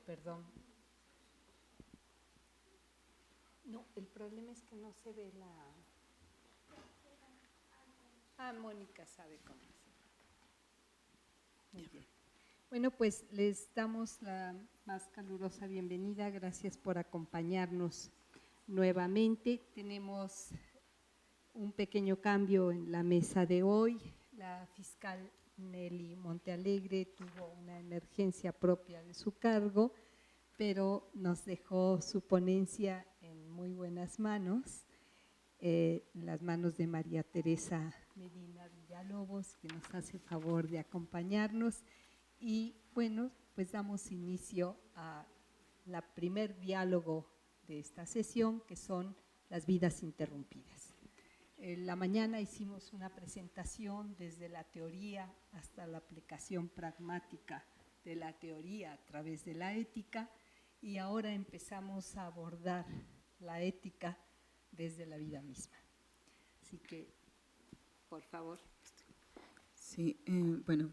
perdón. No, el problema es que no se ve la… Mónica sabe cómo hacerlo. Muy bien. Bueno, pues les damos la más calurosa bienvenida. Gracias por acompañarnos nuevamente. Tenemos un pequeño cambio en la mesa de hoy. La fiscal Nelly Montealegre tuvo una emergencia propia de su cargo, pero nos dejó su ponencia en muy buenas manos, las manos de María Teresa Medina Villalobos, que nos hace favor de acompañarnos. Y bueno, pues damos inicio a la primer diálogo de esta sesión, que son las vidas interrumpidas. En la mañana hicimos una presentación desde la teoría hasta la aplicación pragmática de la teoría a través de la ética, y ahora empezamos a abordar la ética desde la vida misma. Así que, por favor. Sí, bueno,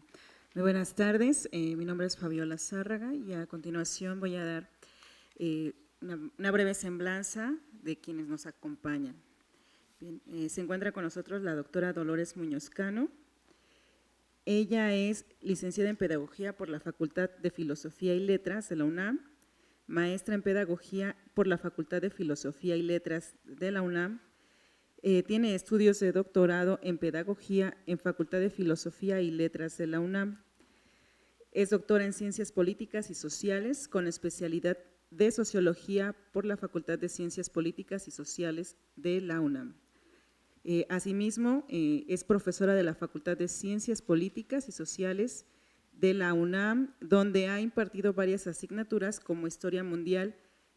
muy buenas tardes. Mi nombre es Fabiola Zárraga y a continuación voy a dar una breve semblanza de quienes nos acompañan. Bien, se encuentra con nosotros la doctora Dolores Muñoz Cano. Ella es licenciada en Pedagogía por la Facultad de Filosofía y Letras de la UNAM, maestra en Pedagogía por la Facultad de Filosofía y Letras de la UNAM. Tiene estudios de doctorado en Pedagogía en Facultad de Filosofía y Letras de la UNAM. Es doctora en Ciencias Políticas y Sociales con especialidad de Sociología por la Facultad de Ciencias Políticas y Sociales de la UNAM. Asimismo, es profesora de la Facultad de Ciencias Políticas y Sociales de la UNAM, donde ha impartido varias asignaturas como Historia Mundial,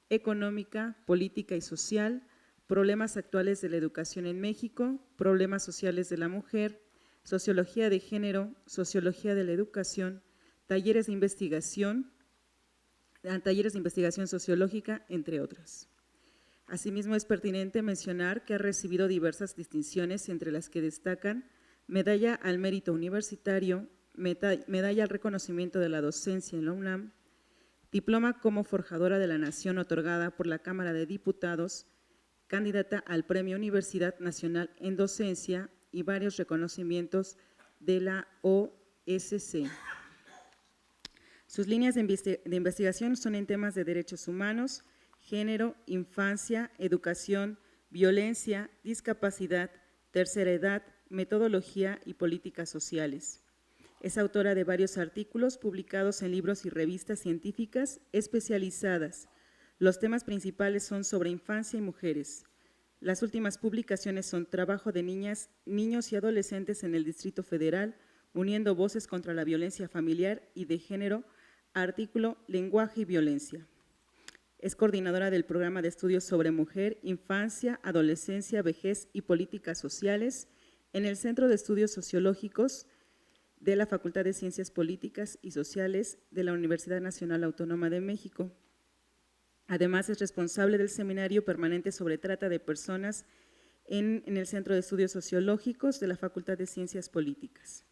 Económica, Política y Social, Problemas actuales de la educación en México, Problemas sociales de la mujer, Sociología de género, Sociología de la educación, talleres de investigación sociológica, entre otras. Asimismo, es pertinente mencionar que ha recibido diversas distinciones, entre las que destacan Medalla al Mérito Universitario, Medalla al Reconocimiento de la Docencia en la UNAM, Diploma como Forjadora de la Nación otorgada por la Cámara de Diputados, candidata al Premio Universidad Nacional en Docencia y varios reconocimientos de la OSC. Sus líneas de investigación son en temas de derechos humanos, género, infancia, educación, violencia, discapacidad, tercera edad, metodología y políticas sociales. Es autora de varios artículos publicados en libros y revistas científicas especializadas. Los temas principales son sobre infancia y mujeres. Las últimas publicaciones son Trabajo de niñas, niños y adolescentes en el Distrito Federal, uniendo voces contra la violencia familiar y de género, artículo Lenguaje y violencia. Es coordinadora del programa de estudios sobre mujer, infancia, adolescencia, vejez y políticas sociales en el Centro de Estudios Sociológicos de la Facultad de Ciencias Políticas y Sociales de la Universidad Nacional Autónoma de México. Además, es responsable del Seminario Permanente sobre Trata de Personas en el Centro de Estudios Sociológicos de la Facultad de Ciencias Políticas.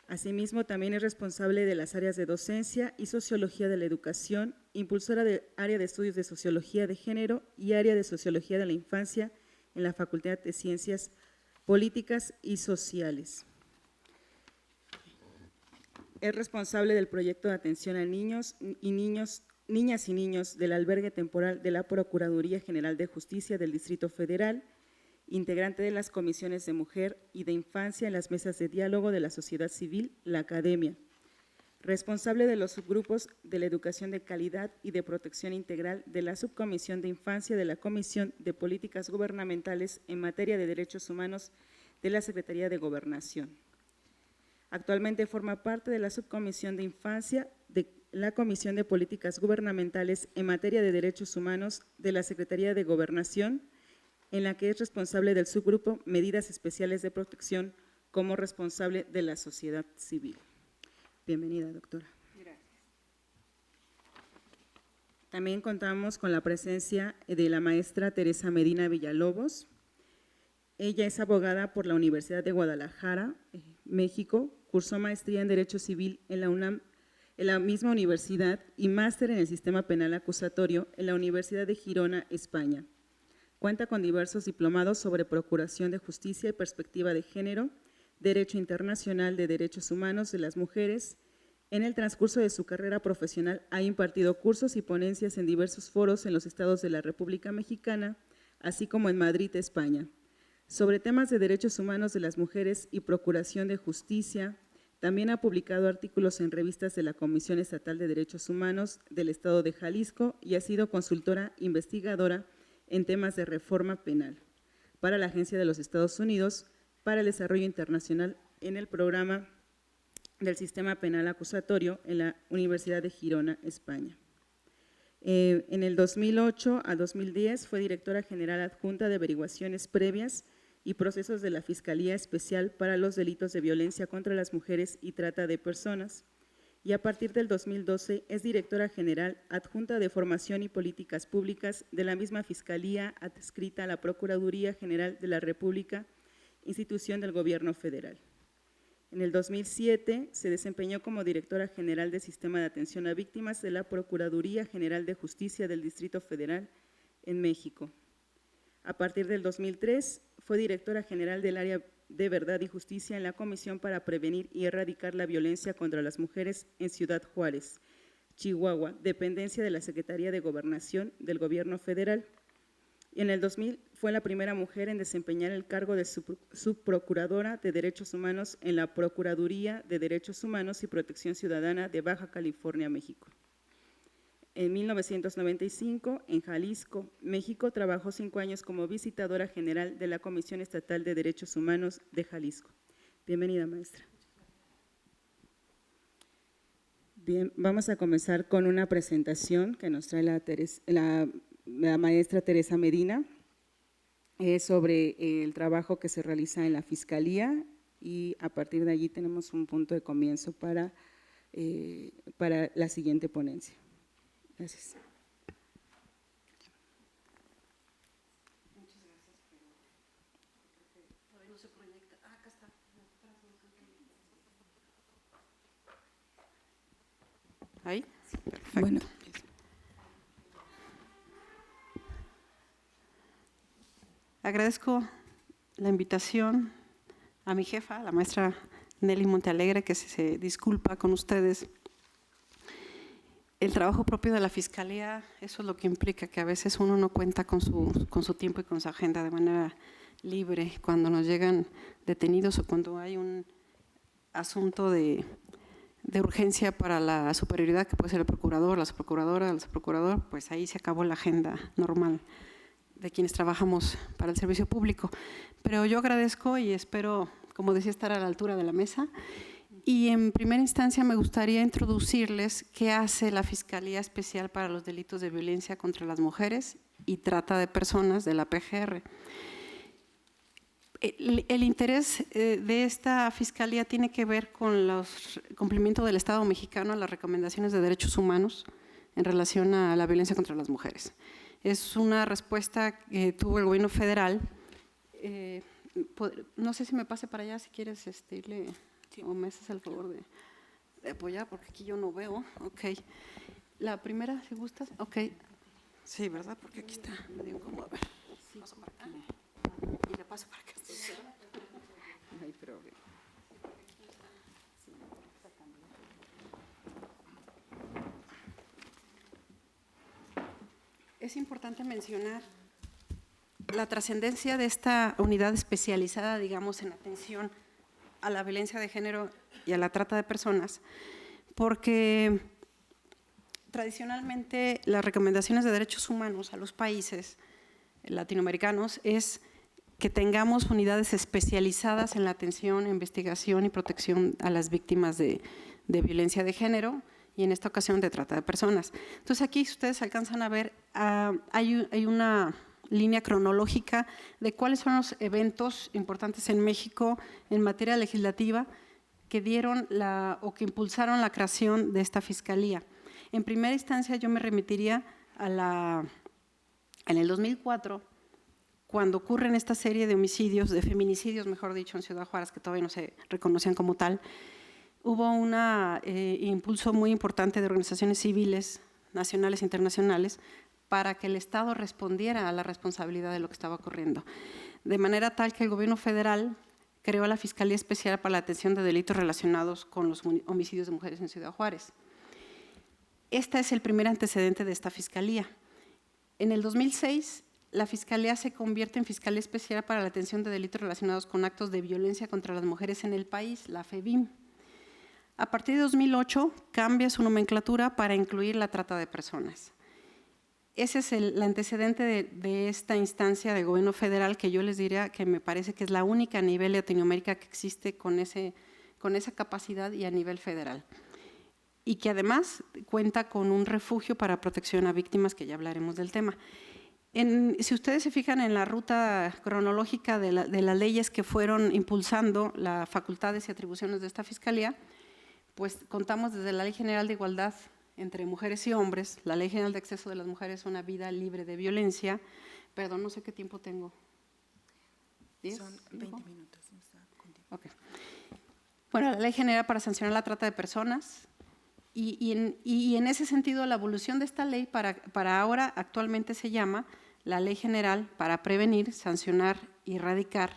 Asimismo, también es responsable de las áreas de docencia y sociología de la educación, impulsora del área de estudios de sociología de género y área de sociología de la infancia en la Facultad de Ciencias Políticas y Sociales. Es responsable del proyecto de atención a niñas y niños del albergue temporal de la Procuraduría General de Justicia del Distrito Federal, integrante de las comisiones de mujer y de infancia en las mesas de diálogo de la sociedad civil, la academia, responsable de los subgrupos de la educación de calidad y de protección integral de la subcomisión de infancia de la Comisión de Políticas Gubernamentales en materia de derechos humanos de la Secretaría de Gobernación. Actualmente forma parte de la subcomisión de infancia de la Comisión de Políticas Gubernamentales en materia de derechos humanos de la Secretaría de Gobernación, en la que es responsable del subgrupo Medidas Especiales de Protección como responsable de la sociedad civil. Bienvenida, doctora. Gracias. También contamos con la presencia de la maestra Teresa Medina Villalobos. Ella es abogada por la Universidad de Guadalajara, México, cursó maestría en Derecho Civil en la UNAM en la misma universidad y máster en el Sistema Penal Acusatorio en la Universidad de Girona, España. Cuenta con diversos diplomados sobre Procuración de Justicia y Perspectiva de Género, Derecho Internacional de Derechos Humanos de las Mujeres. En el transcurso de su carrera profesional ha impartido cursos y ponencias en diversos foros en los estados de la República Mexicana, así como en Madrid, España, sobre temas de derechos humanos de las mujeres y procuración de justicia. También ha publicado artículos en revistas de la Comisión Estatal de Derechos Humanos del Estado de Jalisco y ha sido consultora investigadora en temas de reforma penal para la Agencia de los Estados Unidos para el Desarrollo Internacional en el programa del Sistema Penal Acusatorio en la Universidad de Girona, España. En el 2008 a 2010 fue directora general adjunta de averiguaciones previas y procesos de la Fiscalía Especial para los Delitos de Violencia contra las Mujeres y Trata de Personas, y a partir del 2012 es directora general adjunta de Formación y Políticas Públicas de la misma Fiscalía adscrita a la Procuraduría General de la República, institución del Gobierno Federal. En el 2007 se desempeñó como directora general del Sistema de Atención a Víctimas de la Procuraduría General de Justicia del Distrito Federal en México. A partir del 2003 fue directora general del área de Verdad y Justicia en la Comisión para Prevenir y Erradicar la Violencia contra las Mujeres en Ciudad Juárez, Chihuahua, dependencia de la Secretaría de Gobernación del Gobierno Federal. Y en el 2000 fue la primera mujer en desempeñar el cargo de subprocuradora de Derechos Humanos en la Procuraduría de Derechos Humanos y Protección Ciudadana de Baja California, México. En 1995, en Jalisco, México, trabajó 5 años como visitadora general de la Comisión Estatal de Derechos Humanos de Jalisco. Bienvenida, maestra. Bien, vamos a comenzar con una presentación que nos trae la maestra Teresa Medina sobre el trabajo que se realiza en la Fiscalía, y a partir de allí tenemos un punto de comienzo para la siguiente ponencia. Gracias. Muchas gracias, pero todavía no se proyecta. Acá está. ¿Ahí? Sí, perfecto. Bueno. Agradezco la invitación a mi jefa, la maestra Nelly Montealegre, que se disculpa con ustedes. El trabajo propio de la Fiscalía, eso es lo que implica que a veces uno no cuenta con su tiempo y con su agenda de manera libre cuando nos llegan detenidos o cuando hay un asunto de urgencia para la superioridad, que puede ser el procurador, la subprocuradora, el subprocurador, pues ahí se acabó la agenda normal de quienes trabajamos para el servicio público. Pero yo agradezco y espero, como decía, estar a la altura de la mesa. Y en primera instancia me gustaría introducirles qué hace la Fiscalía Especial para los Delitos de Violencia contra las Mujeres y Trata de Personas de la PGR. El interés de esta Fiscalía tiene que ver con el cumplimiento del Estado mexicano a las recomendaciones de derechos humanos en relación a la violencia contra las mujeres. Es una respuesta que tuvo el gobierno federal. No sé si me pase para allá, si quieres irle… o me haces el favor de apoyar, porque aquí yo no veo. Ok. La primera, si gustas. Ok. Sí, ¿verdad? Porque aquí está. Me digo, ¿cómo? A ver. Paso para acá. Y le paso para acá. No hay problema. Es importante mencionar la trascendencia de esta unidad especializada, digamos, en atención a la violencia de género y a la trata de personas, porque tradicionalmente las recomendaciones de derechos humanos a los países latinoamericanos es que tengamos unidades especializadas en la atención, investigación y protección a las víctimas de violencia de género y en esta ocasión de trata de personas. Entonces aquí, si ustedes alcanzan a ver, hay una línea cronológica de cuáles son los eventos importantes en México en materia legislativa que dieron o que impulsaron la creación de esta Fiscalía. En primera instancia yo me remitiría en el 2004, cuando ocurren esta serie de homicidios, de feminicidios, mejor dicho, en Ciudad Juárez, que todavía no se reconocían como tal. hubo un impulso muy importante de organizaciones civiles, nacionales e internacionales, para que el Estado respondiera a la responsabilidad de lo que estaba ocurriendo. De manera tal que el gobierno federal creó la Fiscalía Especial para la Atención de Delitos Relacionados con los Homicidios de Mujeres en Ciudad Juárez. Este es el primer antecedente de esta fiscalía. En el 2006, la Fiscalía se convierte en Fiscalía Especial para la Atención de Delitos Relacionados con Actos de Violencia contra las Mujeres en el país, la FEVIM. A partir de 2008, cambia su nomenclatura para incluir la trata de personas. Ese es el antecedente de esta instancia de gobierno federal que yo les diría que me parece que es la única a nivel de Latinoamérica que existe con esa capacidad y a nivel federal. Y que además cuenta con un refugio para protección a víctimas, que ya hablaremos del tema. Si ustedes se fijan en la ruta cronológica de las leyes que fueron impulsando las facultades y atribuciones de esta Fiscalía, pues contamos desde la Ley General de Igualdad entre Mujeres y Hombres, la Ley General de Acceso de las Mujeres a una Vida Libre de Violencia. Perdón, no sé qué tiempo tengo. ¿10? Son 20 minutos. Okay. Bueno, la Ley General para sancionar la trata de personas. Y en ese sentido, la evolución de esta ley para ahora actualmente se llama la Ley General para prevenir, sancionar y erradicar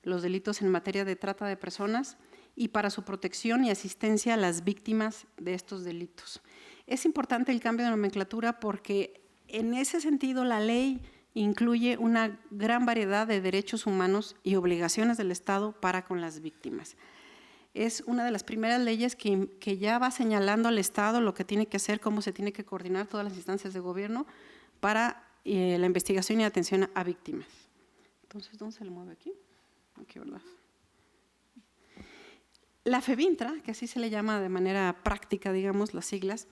los delitos en materia de trata de personas y para su protección y asistencia a las víctimas de estos delitos. Es importante el cambio de nomenclatura porque en ese sentido la ley incluye una gran variedad de derechos humanos y obligaciones del Estado para con las víctimas. Es una de las primeras leyes que ya va señalando al Estado lo que tiene que hacer, cómo se tiene que coordinar todas las instancias de gobierno para la investigación y atención a víctimas. Entonces, ¿dónde se le mueve aquí? Aquí, ¿verdad? La FEVINTRA, que así se le llama de manera práctica, digamos, las siglas,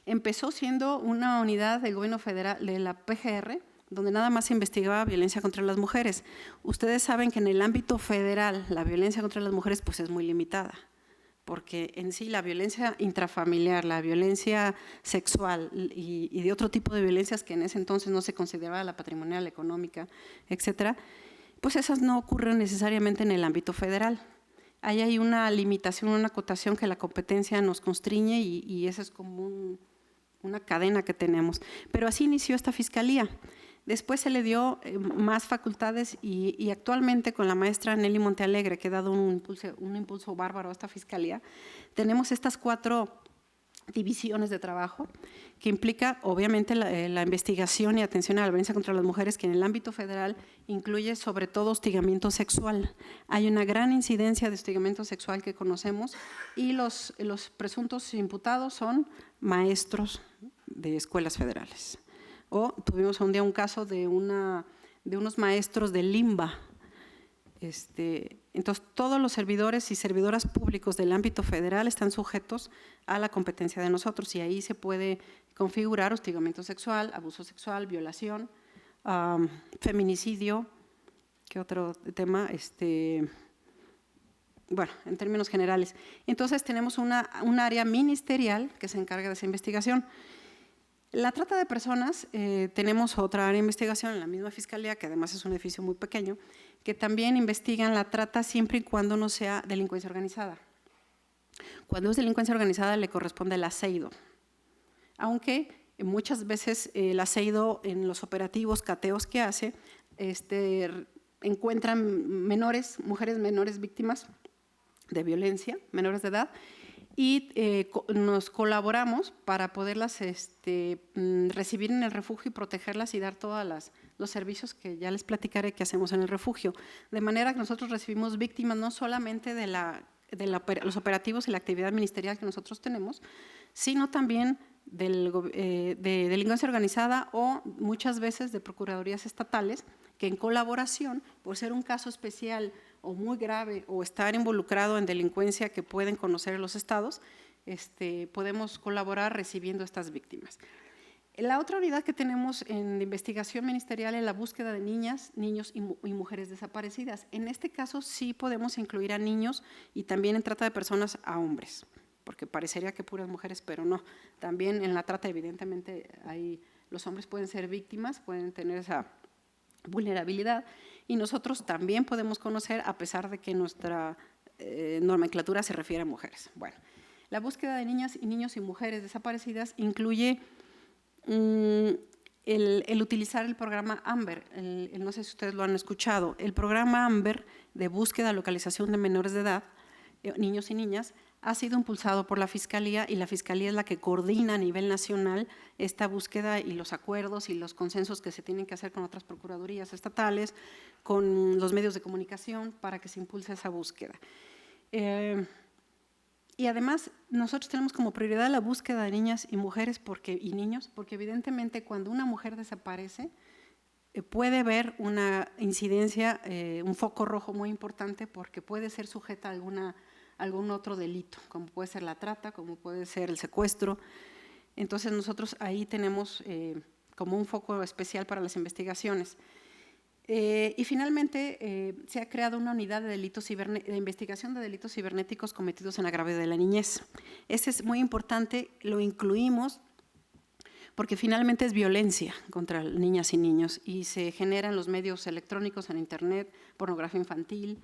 empezó siendo una unidad del gobierno federal, de la PGR, donde nada más se investigaba violencia contra las mujeres. Ustedes saben que en el ámbito federal la violencia contra las mujeres pues es muy limitada, porque en sí la violencia intrafamiliar, la violencia sexual y de otro tipo de violencias que en ese entonces no se consideraba la patrimonial, económica, etcétera, pues esas no ocurren necesariamente en el ámbito federal. Ahí hay una limitación, una acotación que la competencia nos constriñe y esa es como una cadena que tenemos. Pero así inició esta fiscalía. Después se le dio más facultades y actualmente con la maestra Nelly Montealegre, que ha dado un impulso bárbaro a esta fiscalía, tenemos estas 4 divisiones de trabajo que implica obviamente la investigación y atención a la violencia contra las mujeres, que en el ámbito federal incluye sobre todo hostigamiento sexual. Hay una gran incidencia de hostigamiento sexual que conocemos y los presuntos imputados son maestros de escuelas federales. O tuvimos un día un caso de unos maestros de Limba. Entonces, todos los servidores y servidoras públicos del ámbito federal están sujetos a la competencia de nosotros y ahí se puede configurar hostigamiento sexual, abuso sexual, violación, feminicidio. ¿Qué otro tema? Bueno, en términos generales. Entonces, tenemos un área ministerial que se encarga de esa investigación. La trata de personas, tenemos otra área de investigación en la misma fiscalía, que además es un edificio muy pequeño, que también investigan la trata siempre y cuando no sea delincuencia organizada. Cuando es delincuencia organizada le corresponde el aceido, aunque muchas veces el aceido en los operativos, cateos que hace, encuentran mujeres menores víctimas de violencia, menores de edad, y nos colaboramos para poderlas recibir en el refugio y protegerlas y dar todos los servicios que ya les platicaré que hacemos en el refugio. De manera que nosotros recibimos víctimas no solamente de los operativos y la actividad ministerial que nosotros tenemos, sino también de delincuencia organizada o muchas veces de procuradurías estatales que en colaboración, por ser un caso especial o muy grave o estar involucrado en delincuencia que pueden conocer los estados, podemos colaborar recibiendo a estas víctimas. La otra unidad que tenemos en investigación ministerial es la búsqueda de niñas, niños y mujeres desaparecidas. En este caso sí podemos incluir a niños y también en trata de personas a hombres, porque parecería que puras mujeres, pero no. También en la trata evidentemente los hombres pueden ser víctimas, pueden tener esa vulnerabilidad y nosotros también podemos conocer, a pesar de que nuestra nomenclatura se refiere a mujeres. Bueno, la búsqueda de niñas y niños y mujeres desaparecidas incluye el utilizar el programa AMBER. No sé si ustedes lo han escuchado. El programa AMBER de búsqueda y localización de menores de edad, niños y niñas, ha sido impulsado por la Fiscalía, y la Fiscalía es la que coordina a nivel nacional esta búsqueda y los acuerdos y los consensos que se tienen que hacer con otras procuradurías estatales, con los medios de comunicación, para que se impulse esa búsqueda. Y además, nosotros tenemos como prioridad la búsqueda de niñas y mujeres y niños, porque evidentemente cuando una mujer desaparece, puede haber una incidencia, un foco rojo muy importante, porque puede ser sujeta a algún otro delito, como puede ser la trata, como puede ser el secuestro. Entonces nosotros ahí tenemos como un foco especial para las investigaciones. Y finalmente se ha creado una unidad de investigación de delitos cibernéticos cometidos en agravio de la niñez. Este es muy importante, lo incluimos porque finalmente es violencia contra niñas y niños y se genera en los medios electrónicos, en internet, pornografía infantil.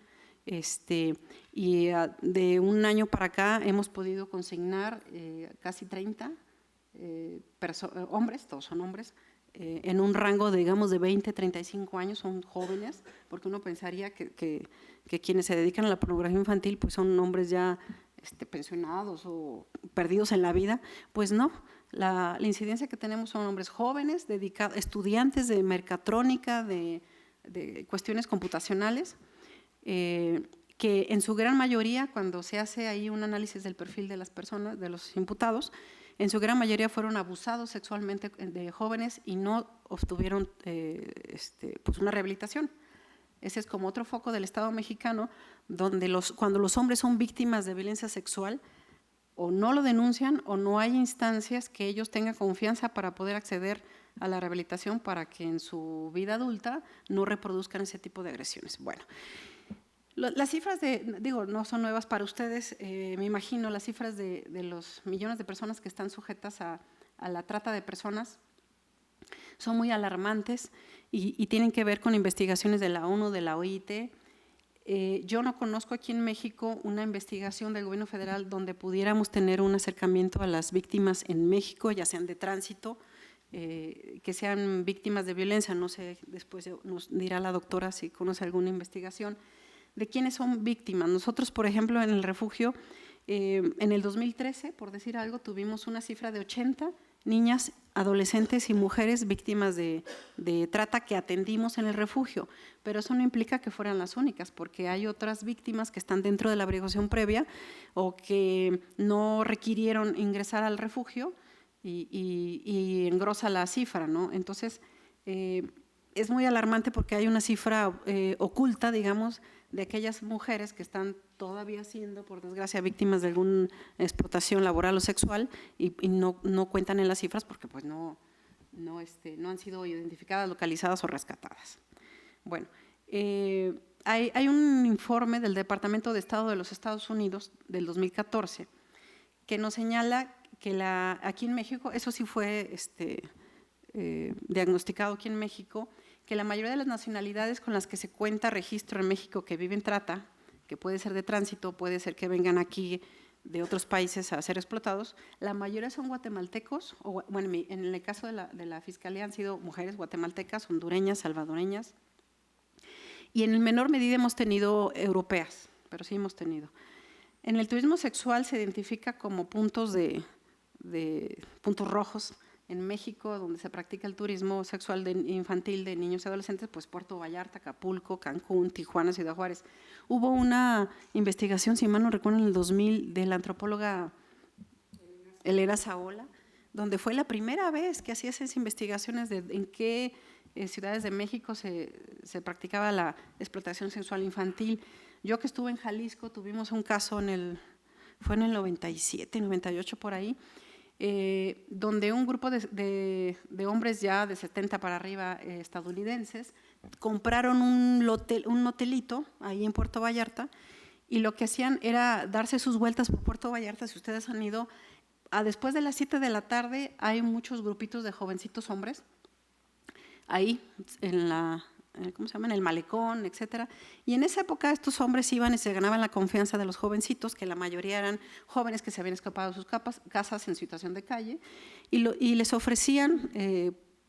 Y de un año para acá hemos podido consignar casi 30 hombres, todos son hombres, en un rango, digamos, de 20 a 35 años, son jóvenes, porque uno pensaría que quienes se dedican a la pornografía infantil pues son hombres ya pensionados o perdidos en la vida. Pues no, la incidencia que tenemos son hombres jóvenes, estudiantes de mercatrónica, de cuestiones computacionales, que en su gran mayoría, cuando se hace ahí un análisis del perfil de las personas, de los imputados, en su gran mayoría fueron abusados sexualmente de jóvenes y no obtuvieron pues una rehabilitación. Ese es como otro foco del Estado mexicano, donde cuando los hombres son víctimas de violencia sexual, o no lo denuncian o no hay instancias que ellos tengan confianza para poder acceder a la rehabilitación para que en su vida adulta no reproduzcan ese tipo de agresiones. Bueno, las cifras no son nuevas para ustedes, me imagino las cifras de los millones de personas que están sujetas a la trata de personas son muy alarmantes y tienen que ver con investigaciones de la ONU, de la OIT. Yo no conozco aquí en México una investigación del gobierno federal donde pudiéramos tener un acercamiento a las víctimas en México, ya sean de tránsito, que sean víctimas de violencia. No sé, después nos dirá la doctora si conoce alguna investigación de quiénes son víctimas. Nosotros, por ejemplo, en el refugio, en el 2013, por decir algo, tuvimos una cifra de 80 niñas, adolescentes y mujeres víctimas de trata que atendimos en el refugio, pero eso no implica que fueran las únicas, porque hay otras víctimas que están dentro de la averiguación previa o que no requirieron ingresar al refugio y engrosa la cifra, ¿no? Entonces, es muy alarmante porque hay una cifra oculta, digamos, de aquellas mujeres que están todavía siendo, por desgracia, víctimas de alguna explotación laboral o sexual y no cuentan en las cifras porque pues no han sido identificadas, localizadas o rescatadas. Bueno, hay un informe del Departamento de Estado de los Estados Unidos del 2014 que nos señala que aquí en México, eso sí fue diagnosticado aquí en México, que la mayoría de las nacionalidades con las que se cuenta registro en México que viven trata, que puede ser de tránsito, puede ser que vengan aquí de otros países a ser explotados, la mayoría son guatemaltecos, o bueno, en el caso de la Fiscalía han sido mujeres guatemaltecas, hondureñas, salvadoreñas, y en menor medida hemos tenido europeas, pero sí hemos tenido. En el turismo sexual se identifica como puntos puntos rojos. En México, donde se practica el turismo sexual infantil de niños y adolescentes, pues Puerto Vallarta, Acapulco, Cancún, Tijuana, Ciudad Juárez. Hubo una investigación, si mal no recuerdo, en el 2000 de la antropóloga Elena Saola, donde fue la primera vez que hacía esas investigaciones de en qué ciudades de México se practicaba la explotación sexual infantil. Yo que estuve en Jalisco, tuvimos un caso fue en el 97, 98 por ahí, donde un grupo de hombres ya de 70 para arriba estadounidenses compraron un hotelito ahí en Puerto Vallarta y lo que hacían era darse sus vueltas por Puerto Vallarta. Si ustedes han ido, después de las 7 de la tarde hay muchos grupitos de jovencitos hombres ahí en ¿cómo se llama?, en el malecón, etcétera. Y en esa época estos hombres iban y se ganaban la confianza de los jovencitos, que la mayoría eran jóvenes que se habían escapado de sus casas en situación de calle, y les ofrecían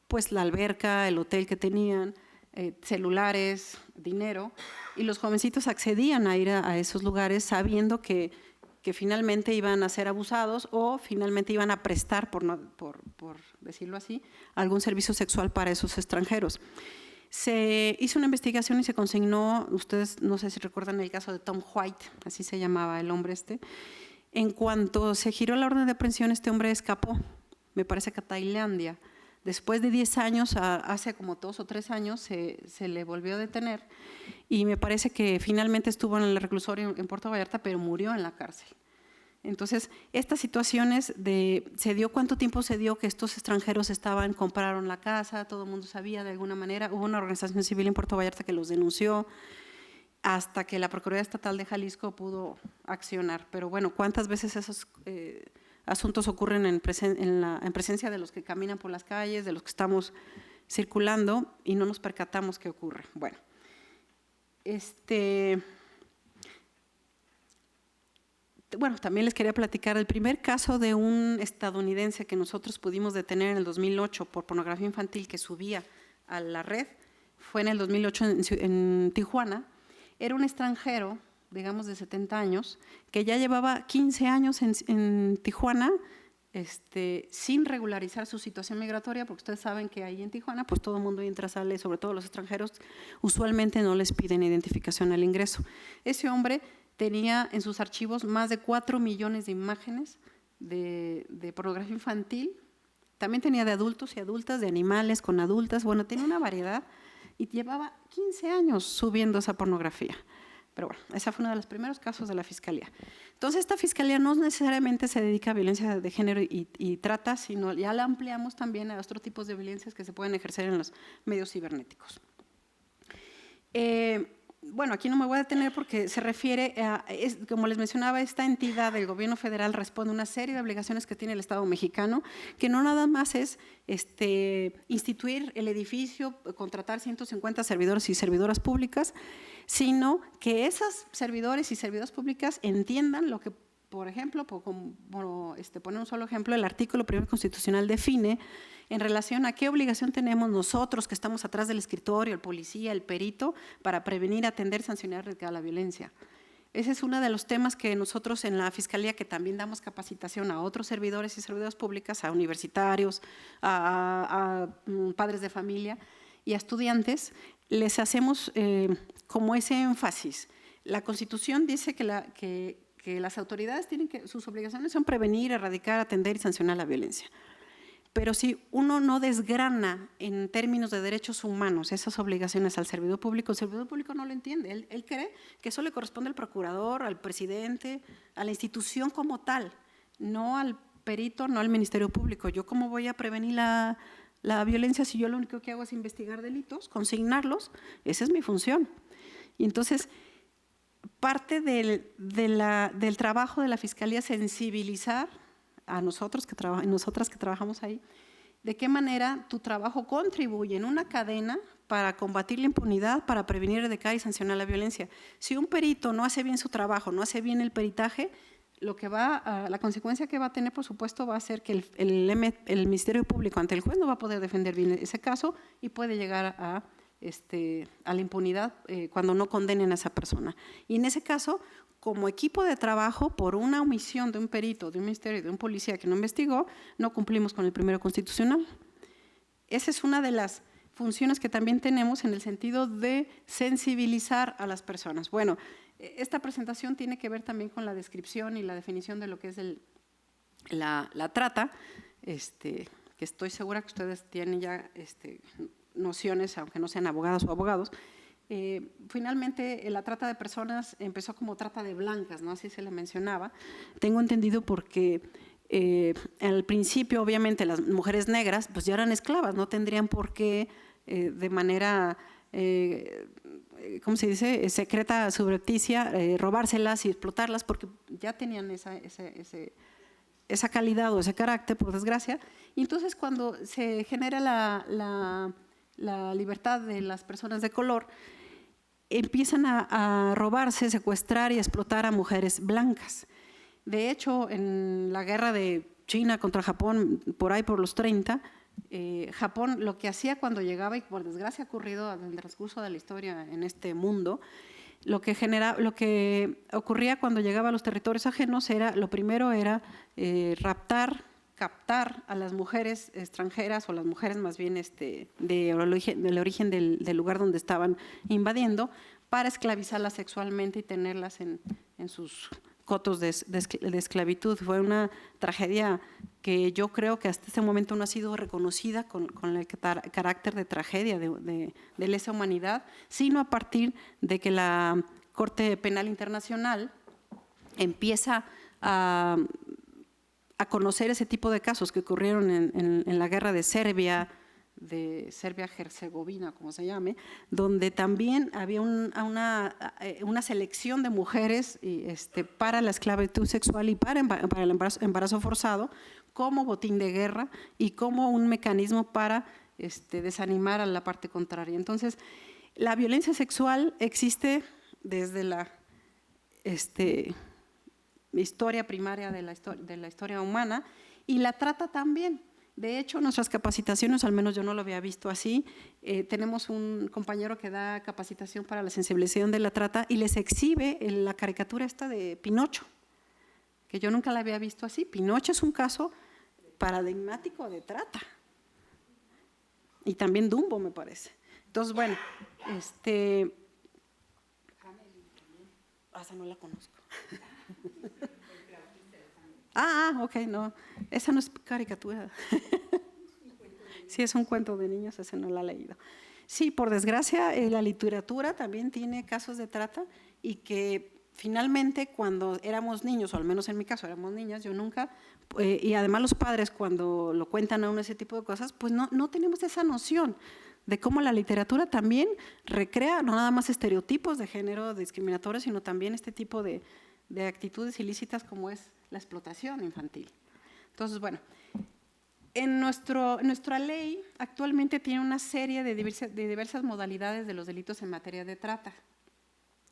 pues la alberca, el hotel que tenían, celulares, dinero, y los jovencitos accedían a ir a esos lugares sabiendo que finalmente iban a ser abusados o finalmente iban a prestar, por decirlo así, algún servicio sexual para esos extranjeros. Se hizo una investigación y se consignó, ustedes no sé si recuerdan el caso de Tom White, así se llamaba el hombre este. En cuanto se giró la orden de aprehensión, este hombre escapó, me parece que a Tailandia. Después de 10 años, hace como 2 o 3 años, se le volvió a detener y me parece que finalmente estuvo en el reclusorio en Puerto Vallarta, pero murió en la cárcel. Entonces, estas situaciones se dio cuánto tiempo se dio que estos extranjeros compraron la casa, todo el mundo sabía de alguna manera, hubo una organización civil en Puerto Vallarta que los denunció, hasta que la Procuraduría Estatal de Jalisco pudo accionar. Pero bueno, ¿cuántas veces esos asuntos ocurren en presencia de los que caminan por las calles, de los que estamos circulando y no nos percatamos que ocurre? Bueno, también les quería platicar el primer caso de un estadounidense que nosotros pudimos detener en el 2008 por pornografía infantil que subía a la red. Fue en el 2008 en Tijuana. Era un extranjero, digamos de 70 años, que ya llevaba 15 años en Tijuana sin regularizar su situación migratoria, porque ustedes saben que ahí en Tijuana pues todo el mundo entra, sale, sobre todo los extranjeros, usualmente no les piden identificación al ingreso. Ese hombre tenía en sus archivos más de 4 millones de imágenes de pornografía infantil, también tenía de adultos y adultas, de animales con adultas, bueno, tenía una variedad y llevaba 15 años subiendo esa pornografía. Pero bueno, ese fue uno de los primeros casos de la Fiscalía. Entonces, esta Fiscalía no necesariamente se dedica a violencia de género y trata, sino ya la ampliamos también a otros tipos de violencias que se pueden ejercer en los medios cibernéticos. Bueno, aquí no me voy a detener porque se refiere a, como les mencionaba, esta entidad del gobierno federal responde a una serie de obligaciones que tiene el Estado mexicano, que no nada más es instituir el edificio, contratar 150 servidores y servidoras públicas, sino que esos servidores y servidoras públicas entiendan lo que, por ejemplo, poner un solo ejemplo, el artículo 1 constitucional define en relación a qué obligación tenemos nosotros que estamos atrás del escritorio, el policía, el perito, para prevenir, atender, sancionar la violencia. Ese es uno de los temas que nosotros en la Fiscalía, que también damos capacitación a otros servidores y servidoras públicas, a universitarios, a padres de familia y a estudiantes, les hacemos como ese énfasis. La Constitución dice que las autoridades sus obligaciones son prevenir, erradicar, atender y sancionar la violencia. Pero si uno no desgrana en términos de derechos humanos esas obligaciones al servidor público, el servidor público no lo entiende. Él cree que eso le corresponde al procurador, al presidente, a la institución como tal, no al perito, no al Ministerio Público. ¿Yo cómo voy a prevenir la violencia si yo lo único que hago es investigar delitos, consignarlos? Esa es mi función. Y entonces, parte del trabajo de la Fiscalía es sensibilizar a nosotras que trabajamos ahí, de qué manera tu trabajo contribuye en una cadena para combatir la impunidad, para prevenir, erradicar y sancionar la violencia. Si un perito no hace bien su trabajo, no hace bien el peritaje, la consecuencia que va a tener, por supuesto, va a ser que el Ministerio Público ante el juez no va a poder defender bien ese caso y puede llegar a la impunidad cuando no condenen a esa persona. Y en ese caso, como equipo de trabajo, por una omisión de un perito, de un ministerio, de un policía que no investigó, no cumplimos con el primero constitucional. Esa es una de las funciones que también tenemos en el sentido de sensibilizar a las personas. Bueno, esta presentación tiene que ver también con la descripción y la definición de lo que es la trata, que estoy segura que ustedes tienen ya nociones, aunque no sean abogadas o abogados. Finalmente, la trata de personas empezó como trata de blancas, ¿no? Así se le mencionaba. Tengo entendido porque al principio, obviamente, las mujeres negras pues ya eran esclavas, no tendrían por qué de manera, ¿cómo se dice?, secreta, subrepticia, robárselas y explotarlas porque ya tenían esa calidad o ese carácter, por desgracia. Y entonces, cuando se genera la la libertad de las personas de color, empiezan a robarse, secuestrar y explotar a mujeres blancas. De hecho, en la guerra de China contra Japón, por ahí por los 30, Japón lo que hacía cuando llegaba, y por desgracia ha ocurrido en el transcurso de la historia en este mundo, lo que ocurría cuando llegaba a los territorios ajenos era, lo primero era raptar, captar a las mujeres extranjeras o las mujeres más bien del origen del lugar donde estaban invadiendo, para esclavizarlas sexualmente y tenerlas en sus cotos de esclavitud. Fue una tragedia que yo creo que hasta este momento no ha sido reconocida con el carácter de tragedia de lesa humanidad, sino a partir de que la Corte Penal Internacional empieza a conocer ese tipo de casos que ocurrieron en la guerra de Serbia-Herzegovina, como se llame, donde también había una selección de mujeres para la esclavitud sexual y para el embarazo forzado como botín de guerra y como un mecanismo para desanimar a la parte contraria. Entonces, la violencia sexual existe desde la historia primaria de la historia humana, y la trata también. De hecho, nuestras capacitaciones, al menos yo no lo había visto así, tenemos un compañero que da capacitación para la sensibilización de la trata y les exhibe la caricatura esta de Pinocho, que yo nunca la había visto así. Pinocho es un caso paradigmático de trata. Y también Dumbo, me parece. Entonces, bueno, esa no la conozco. Ok, no, esa no es caricatura. Sí, es un cuento de niños, ese no lo he leído. Sí, por desgracia, la literatura también tiene casos de trata, y que finalmente cuando éramos niños, o al menos en mi caso éramos niñas, yo nunca, y además los padres cuando lo cuentan a uno ese tipo de cosas, pues no tenemos esa noción de cómo la literatura también recrea no nada más estereotipos de género discriminatorios, sino también este tipo de actitudes ilícitas como es la explotación infantil. Entonces, bueno, nuestra ley actualmente tiene una serie de diversas modalidades de los delitos en materia de trata.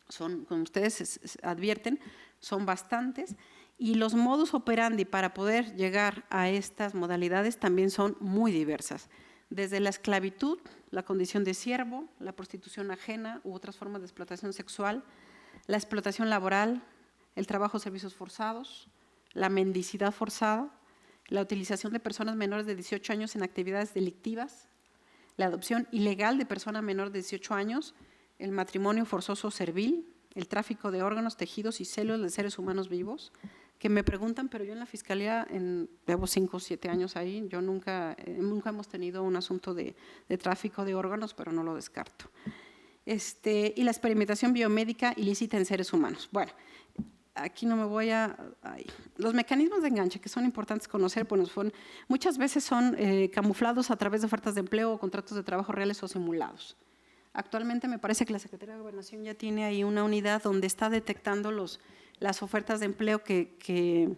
Son, como ustedes advierten, son bastantes, y los modus operandi para poder llegar a estas modalidades también son muy diversas. Desde la esclavitud, la condición de siervo, la prostitución ajena u otras formas de explotación sexual, la explotación laboral, el trabajo de servicios forzados, la mendicidad forzada, la utilización de personas menores de 18 años en actividades delictivas, la adopción ilegal de personas menores de 18 años, el matrimonio forzoso servil, el tráfico de órganos, tejidos y células de seres humanos vivos, que me preguntan, pero yo en la Fiscalía, llevo 5 o 7 años ahí, yo nunca hemos tenido un asunto de tráfico de órganos, pero no lo descarto. Y la experimentación biomédica ilícita en seres humanos. Bueno, aquí no me voy los mecanismos de enganche que son importantes conocer, pues muchas veces son camuflados a través de ofertas de empleo o contratos de trabajo reales o simulados. Actualmente me parece que la Secretaría de Gobernación ya tiene ahí una unidad donde está detectando las ofertas de empleo que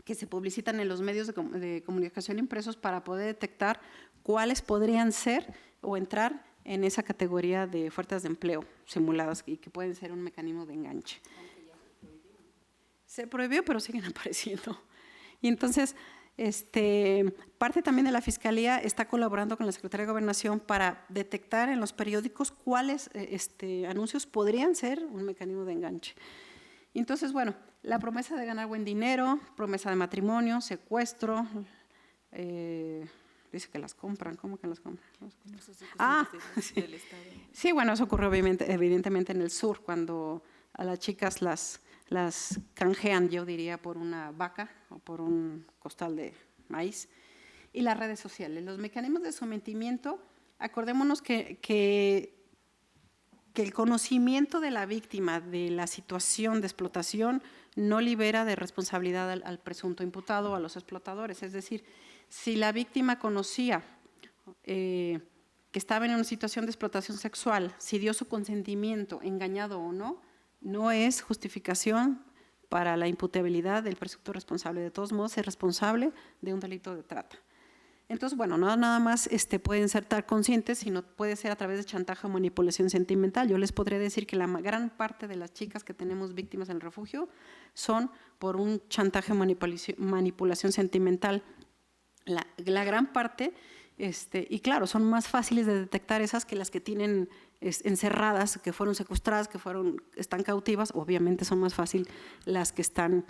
se publicitan en los medios de comunicación impresos, para poder detectar cuáles podrían ser o entrar en esa categoría de ofertas de empleo simuladas y que pueden ser un mecanismo de enganche. Se prohibió, pero siguen apareciendo. Y entonces, parte también de la Fiscalía está colaborando con la Secretaría de Gobernación para detectar en los periódicos cuáles anuncios podrían ser un mecanismo de enganche. Y entonces, bueno, la promesa de ganar buen dinero, promesa de matrimonio, secuestro, dice que las compran. ¿Cómo que las compran? Sí, bueno, eso ocurrió evidentemente en el sur, cuando a las chicas las canjean, yo diría, por una vaca o por un costal de maíz. Y las redes sociales, los mecanismos de sometimiento, acordémonos que el conocimiento de la víctima de la situación de explotación no libera de responsabilidad al presunto imputado o a los explotadores. Es decir, si la víctima conocía que estaba en una situación de explotación sexual, si dio su consentimiento, engañado o no, no es justificación para la imputabilidad del presunto responsable. De todos modos, es responsable de un delito de trata. Entonces, bueno, no nada más pueden ser tan conscientes, sino puede ser a través de chantaje o manipulación sentimental. Yo les podría decir que la gran parte de las chicas que tenemos víctimas en el refugio son por un chantaje o manipulación sentimental. La gran parte, y claro, son más fáciles de detectar esas que las que tienen encerradas, que fueron secuestradas, están cautivas. Obviamente son más fácil las que están,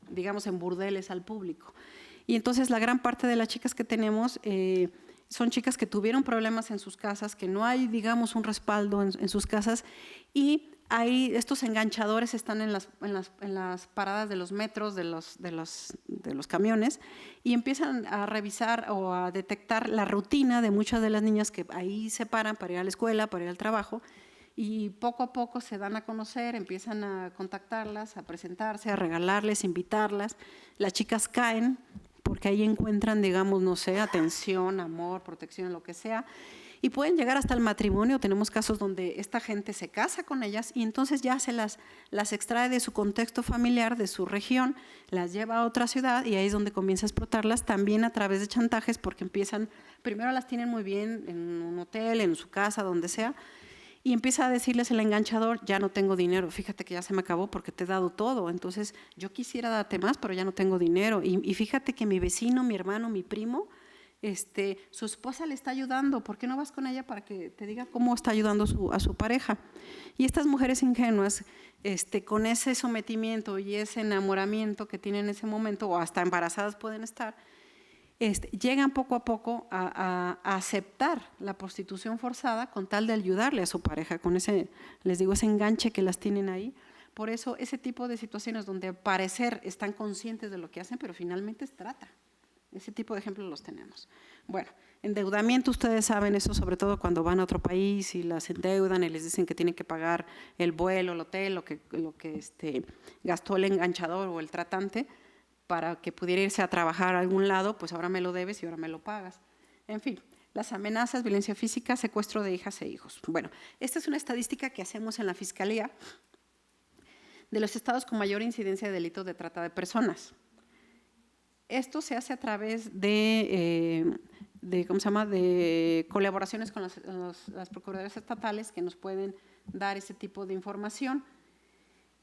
digamos, en burdeles al público. Y entonces la gran parte de las chicas que tenemos son chicas que tuvieron problemas en sus casas, que no hay, digamos, un respaldo en sus casas, y ahí estos enganchadores están en las paradas de los metros, de los camiones, y empiezan a revisar o a detectar la rutina de muchas de las niñas que ahí se paran para ir a la escuela, para ir al trabajo, y poco a poco se dan a conocer, empiezan a contactarlas, a presentarse, a regalarles, invitarlas. Las chicas caen porque ahí encuentran, digamos, no sé, atención, amor, protección, lo que sea, y pueden llegar hasta el matrimonio. Tenemos casos donde esta gente se casa con ellas y entonces ya se las extrae de su contexto familiar, de su región, las lleva a otra ciudad y ahí es donde comienza a explotarlas, también a través de chantajes, porque primero las tienen muy bien en un hotel, en su casa, donde sea, y empieza a decirles el enganchador: ya no tengo dinero, fíjate que ya se me acabó porque te he dado todo, entonces yo quisiera darte más, pero ya no tengo dinero, y fíjate que mi vecino, mi hermano, mi primo, su esposa le está ayudando, ¿por qué no vas con ella para que te diga cómo está ayudando a su pareja? Y estas mujeres ingenuas, con ese sometimiento y ese enamoramiento que tienen en ese momento, o hasta embarazadas pueden estar, llegan poco a poco a aceptar la prostitución forzada con tal de ayudarle a su pareja, con ese, les digo, ese enganche que las tienen ahí. Por eso ese tipo de situaciones donde al parecer están conscientes de lo que hacen, pero finalmente es trata. Ese tipo de ejemplos los tenemos. Bueno, endeudamiento, ustedes saben eso, sobre todo cuando van a otro país y las endeudan y les dicen que tienen que pagar el vuelo, el hotel, lo que gastó el enganchador o el tratante para que pudiera irse a trabajar a algún lado, pues ahora me lo debes y ahora me lo pagas. En fin, las amenazas, violencia física, secuestro de hijas e hijos. Bueno, esta es una estadística que hacemos en la Fiscalía de los estados con mayor incidencia de delitos de trata de personas. Esto se hace a través de colaboraciones con las procuradurías estatales que nos pueden dar ese tipo de información.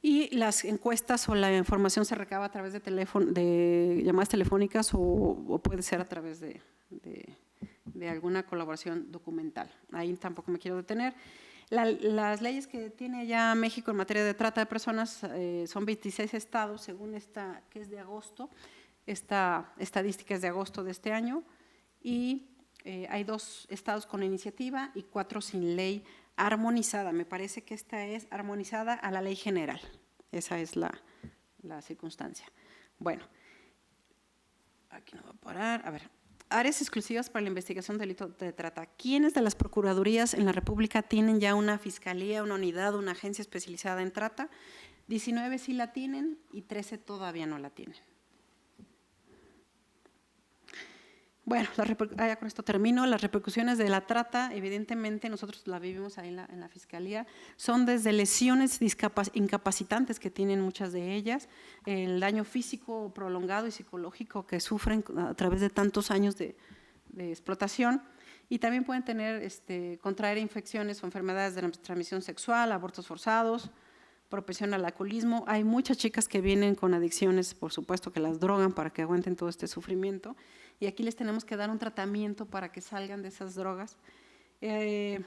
Y las encuestas o la información se recaba a través de llamadas telefónicas o puede ser a través de alguna colaboración documental. Ahí tampoco me quiero detener. Las leyes que tiene ya México en materia de trata de personas son 26 estados, según esta, que es de agosto. Esta estadística es de agosto de este año, y hay 2 estados con iniciativa y 4 sin ley armonizada. Me parece que esta es armonizada a la ley general. Esa es la circunstancia. Bueno, aquí no va a parar. A ver, áreas exclusivas para la investigación de delitos de trata. ¿Quiénes de las procuradurías en la República tienen ya una fiscalía, una unidad, una agencia especializada en trata? 19 sí la tienen y 13 todavía no la tienen. Bueno, ya con esto termino. Las repercusiones de la trata, evidentemente nosotros la vivimos ahí en la Fiscalía, son desde lesiones incapacitantes que tienen muchas de ellas, el daño físico prolongado y psicológico que sufren a través de tantos años de explotación, y también pueden tener, contraer infecciones o enfermedades de transmisión sexual, abortos forzados, propensión al alcoholismo. Hay muchas chicas que vienen con adicciones, por supuesto, que las drogan para que aguanten todo este sufrimiento, y aquí les tenemos que dar un tratamiento para que salgan de esas drogas. El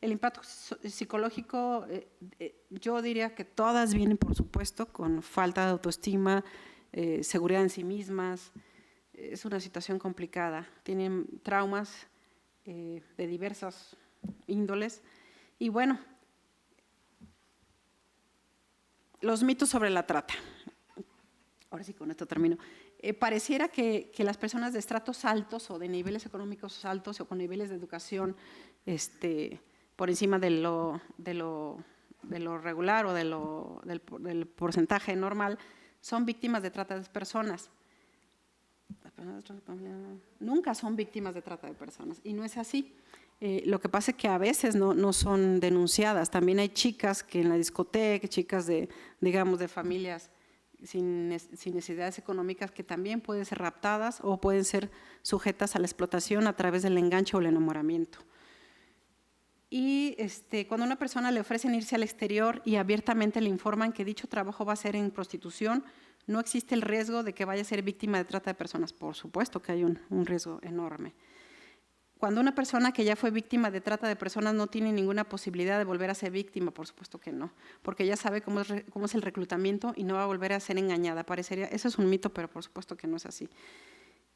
impacto psicológico, yo diría que todas vienen, por supuesto, con falta de autoestima, seguridad en sí mismas. Es una situación complicada, tienen traumas de diversas índoles. Y bueno, los mitos sobre la trata. Ahora sí, con esto termino. Pareciera que las personas de estratos altos o de niveles económicos altos o con niveles de educación por encima de lo regular o del porcentaje normal son víctimas de trata de personas. Nunca son víctimas de trata de personas, y no es así. Lo que pasa es que a veces no son denunciadas. También hay chicas que en la discoteca, chicas de, digamos, de familias sin necesidades económicas que también pueden ser raptadas o pueden ser sujetas a la explotación a través del enganche o el enamoramiento. Y cuando a una persona le ofrecen irse al exterior y abiertamente le informan que dicho trabajo va a ser en prostitución, no existe el riesgo de que vaya a ser víctima de trata de personas. Por supuesto que hay un riesgo enorme. Cuando una persona que ya fue víctima de trata de personas no tiene ninguna posibilidad de volver a ser víctima, por supuesto que no, porque ya sabe cómo es el reclutamiento y no va a volver a ser engañada. Parecería, eso es un mito, pero por supuesto que no es así.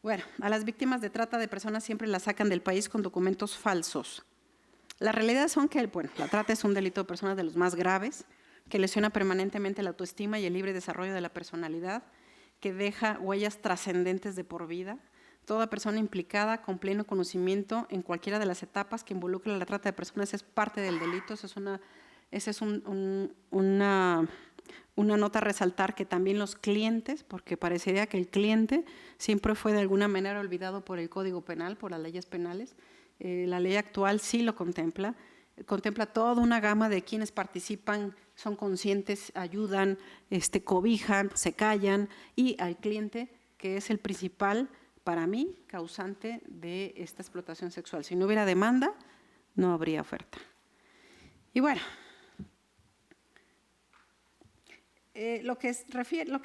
Bueno, a las víctimas de trata de personas siempre las sacan del país con documentos falsos. La realidad son que la trata es un delito de personas de los más graves, que lesiona permanentemente la autoestima y el libre desarrollo de la personalidad, que deja huellas trascendentes de por vida. Toda persona implicada con pleno conocimiento en cualquiera de las etapas que involucra la trata de personas es parte del delito. Esa es una nota a resaltar, que también los clientes, porque parecería que el cliente siempre fue de alguna manera olvidado por el Código Penal, por las leyes penales. La ley actual sí lo contempla toda una gama de quienes participan, son conscientes, ayudan, cobijan, se callan, y al cliente, que es el principal, para mí, causante de esta explotación sexual. Si no hubiera demanda, no habría oferta. Y bueno, lo que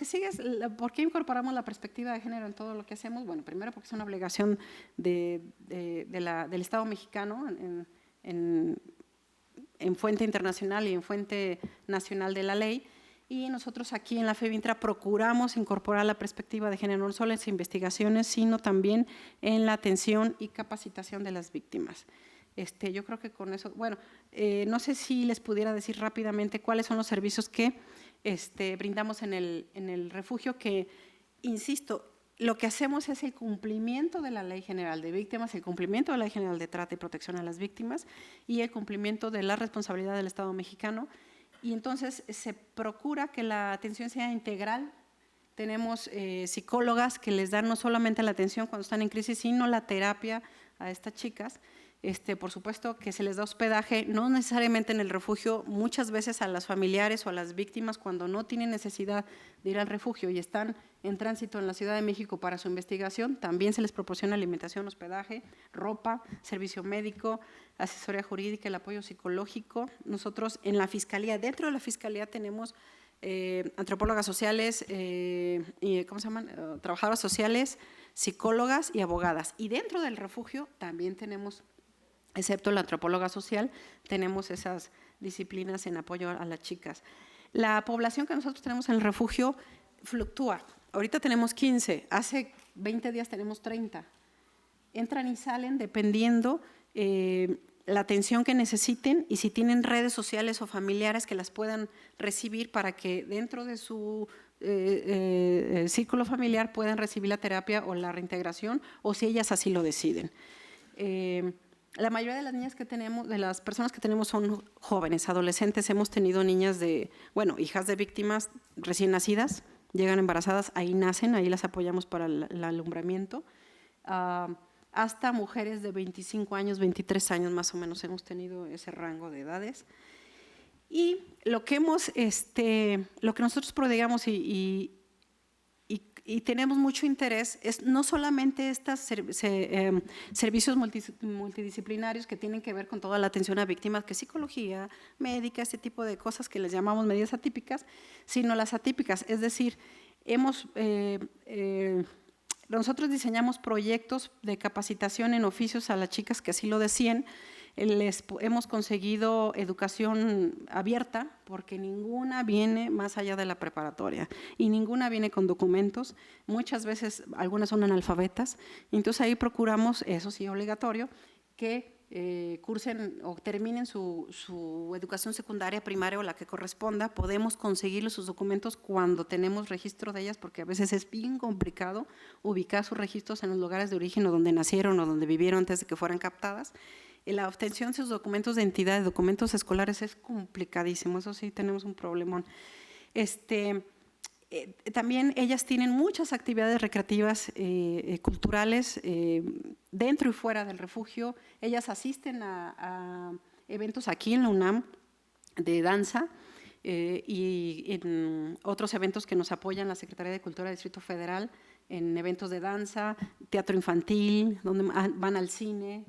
sigue es, ¿por qué incorporamos la perspectiva de género en todo lo que hacemos? Bueno, primero porque es una obligación del Estado mexicano en fuente internacional y en fuente nacional de la ley, y nosotros aquí en la FEBINTRA procuramos incorporar la perspectiva de género no solo en las investigaciones, sino también en la atención y capacitación de las víctimas. Yo creo que con eso, bueno, no sé si les pudiera decir rápidamente cuáles son los servicios que brindamos en el refugio, que, insisto, lo que hacemos es el cumplimiento de la Ley General de Víctimas, el cumplimiento de la Ley General de Trata y Protección a las Víctimas y el cumplimiento de la responsabilidad del Estado mexicano. Y entonces se procura que la atención sea integral. Tenemos psicólogas que les dan no solamente la atención cuando están en crisis, sino la terapia a estas chicas. Por supuesto que se les da hospedaje, no necesariamente en el refugio, muchas veces a las familiares o a las víctimas cuando no tienen necesidad de ir al refugio y están en tránsito en la Ciudad de México para su investigación, también se les proporciona alimentación, hospedaje, ropa, servicio médico, asesoría jurídica, el apoyo psicológico. Nosotros en la Fiscalía, dentro de la Fiscalía tenemos antropólogas sociales, trabajadoras sociales, psicólogas y abogadas. Y dentro del refugio también tenemos, excepto la antropóloga social, tenemos esas disciplinas en apoyo a las chicas. La población que nosotros tenemos en el refugio fluctúa. Ahorita tenemos 15, hace 20 días tenemos 30. Entran y salen dependiendo la atención que necesiten y si tienen redes sociales o familiares que las puedan recibir para que dentro de su círculo familiar puedan recibir la terapia o la reintegración, o si ellas así lo deciden. La mayoría de las niñas que tenemos, de las personas que tenemos son jóvenes, adolescentes. Hemos tenido niñas hijas de víctimas recién nacidas, llegan embarazadas, ahí nacen, ahí las apoyamos para el alumbramiento. Hasta mujeres de 25 años, 23 años más o menos, hemos tenido ese rango de edades. Y lo que nosotros prodigamos y tenemos mucho interés es no solamente estos servicios multidisciplinarios que tienen que ver con toda la atención a víctimas, que es psicología, médica, este tipo de cosas que les llamamos medidas atípicas, sino las atípicas, es decir, nosotros diseñamos proyectos de capacitación en oficios a las chicas que así lo decían. Hemos conseguido educación abierta porque ninguna viene más allá de la preparatoria y ninguna viene con documentos. Muchas veces algunas son analfabetas. Entonces ahí procuramos, eso sí obligatorio, que cursen o terminen su educación secundaria, primaria o la que corresponda. Podemos conseguirles sus documentos cuando tenemos registro de ellas, porque a veces es bien complicado ubicar sus registros en los lugares de origen o donde nacieron o donde vivieron antes de que fueran captadas. La obtención de sus documentos de identidad, de documentos escolares, es complicadísimo, eso sí tenemos un problemón. También ellas tienen muchas actividades recreativas, culturales, dentro y fuera del refugio. Ellas asisten a eventos aquí en la UNAM de danza, y en otros eventos que nos apoyan la Secretaría de Cultura del Distrito Federal, en eventos de danza, teatro infantil, donde van al cine.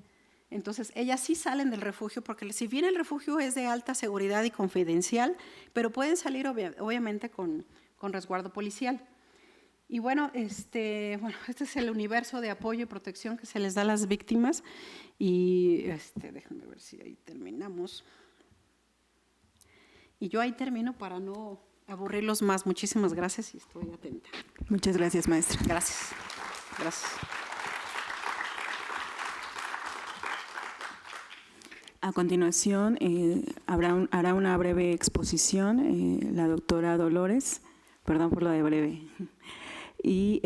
Entonces, ellas sí salen del refugio, porque si bien el refugio es de alta seguridad y confidencial, pero pueden salir obviamente con resguardo policial. Y bueno, este es el universo de apoyo y protección que se les da a las víctimas. Y déjenme ver si ahí terminamos. Y yo ahí termino para no aburrirlos más. Muchísimas gracias y estoy atenta. Muchas gracias, maestra. Gracias. Gracias. A continuación, hará una breve exposición la doctora Dolores, perdón por lo de breve, y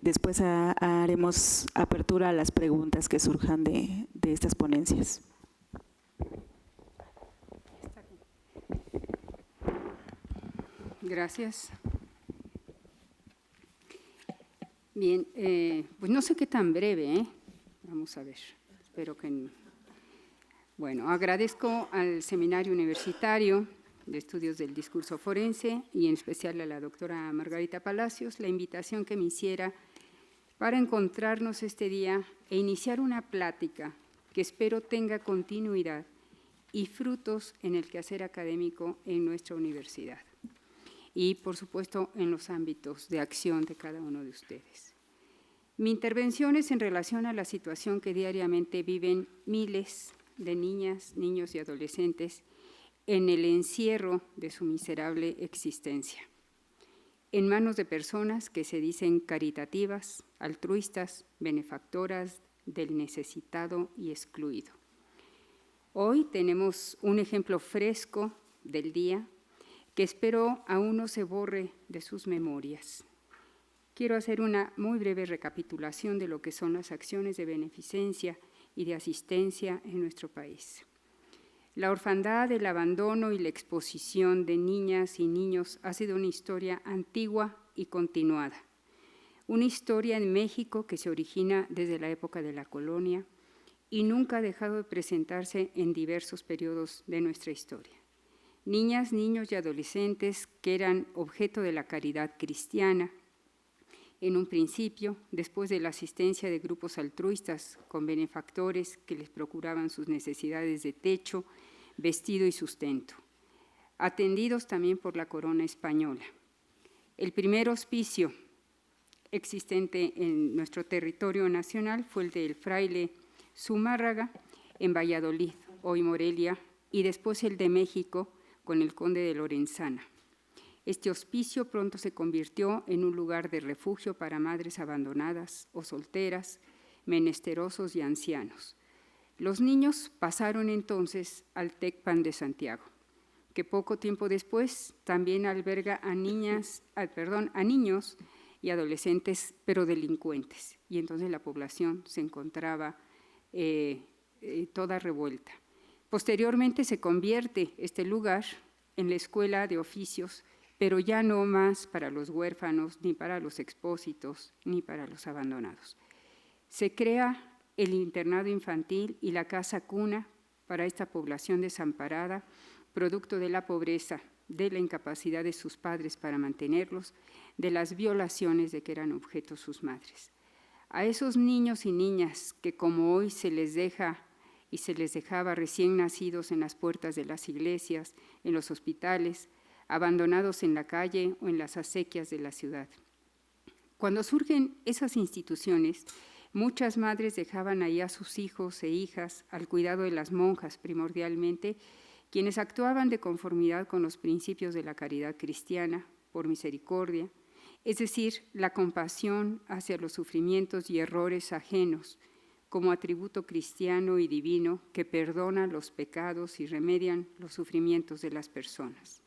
después haremos apertura a las preguntas que surjan de estas ponencias. Gracias. Bien, pues no sé qué tan breve, ¿eh? Vamos a ver, espero que… Bueno, agradezco al Seminario Universitario de Estudios del Discurso Forense y en especial a la doctora Margarita Palacios la invitación que me hiciera para encontrarnos este día e iniciar una plática que espero tenga continuidad y frutos en el quehacer académico en nuestra universidad y, por supuesto, en los ámbitos de acción de cada uno de ustedes. Mi intervención es en relación a la situación que diariamente viven miles de niñas, niños y adolescentes en el encierro de su miserable existencia, en manos de personas que se dicen caritativas, altruistas, benefactoras del necesitado y excluido. Hoy tenemos un ejemplo fresco del día que espero aún no se borre de sus memorias. Quiero hacer una muy breve recapitulación de lo que son las acciones de beneficencia y de asistencia en nuestro país. La orfandad, el abandono y la exposición de niñas y niños ha sido una historia antigua y continuada. Una historia en México que se origina desde la época de la colonia y nunca ha dejado de presentarse en diversos periodos de nuestra historia. Niñas, niños y adolescentes que eran objeto de la caridad cristiana, en un principio, después de la asistencia de grupos altruistas con benefactores que les procuraban sus necesidades de techo, vestido y sustento, atendidos también por la corona española. El primer hospicio existente en nuestro territorio nacional fue el del fraile Zumárraga en Valladolid, hoy Morelia, y después el de México con el conde de Lorenzana. Este hospicio pronto se convirtió en un lugar de refugio para madres abandonadas o solteras, menesterosos y ancianos. Los niños pasaron entonces al TECPAN de Santiago, que poco tiempo después también alberga a niños y adolescentes, pero delincuentes. Y entonces la población se encontraba toda revuelta. Posteriormente se convierte este lugar en la escuela de oficios, pero ya no más para los huérfanos, ni para los expósitos, ni para los abandonados. Se crea el internado infantil y la casa cuna para esta población desamparada, producto de la pobreza, de la incapacidad de sus padres para mantenerlos, de las violaciones de que eran objeto sus madres. A esos niños y niñas que como hoy se les deja y se les dejaba recién nacidos en las puertas de las iglesias, en los hospitales, abandonados en la calle o en las acequias de la ciudad. Cuando surgen esas instituciones, muchas madres dejaban ahí a sus hijos e hijas al cuidado de las monjas primordialmente, quienes actuaban de conformidad con los principios de la caridad cristiana, por misericordia, es decir, la compasión hacia los sufrimientos y errores ajenos, como atributo cristiano y divino que perdona los pecados y remedian los sufrimientos de las personas.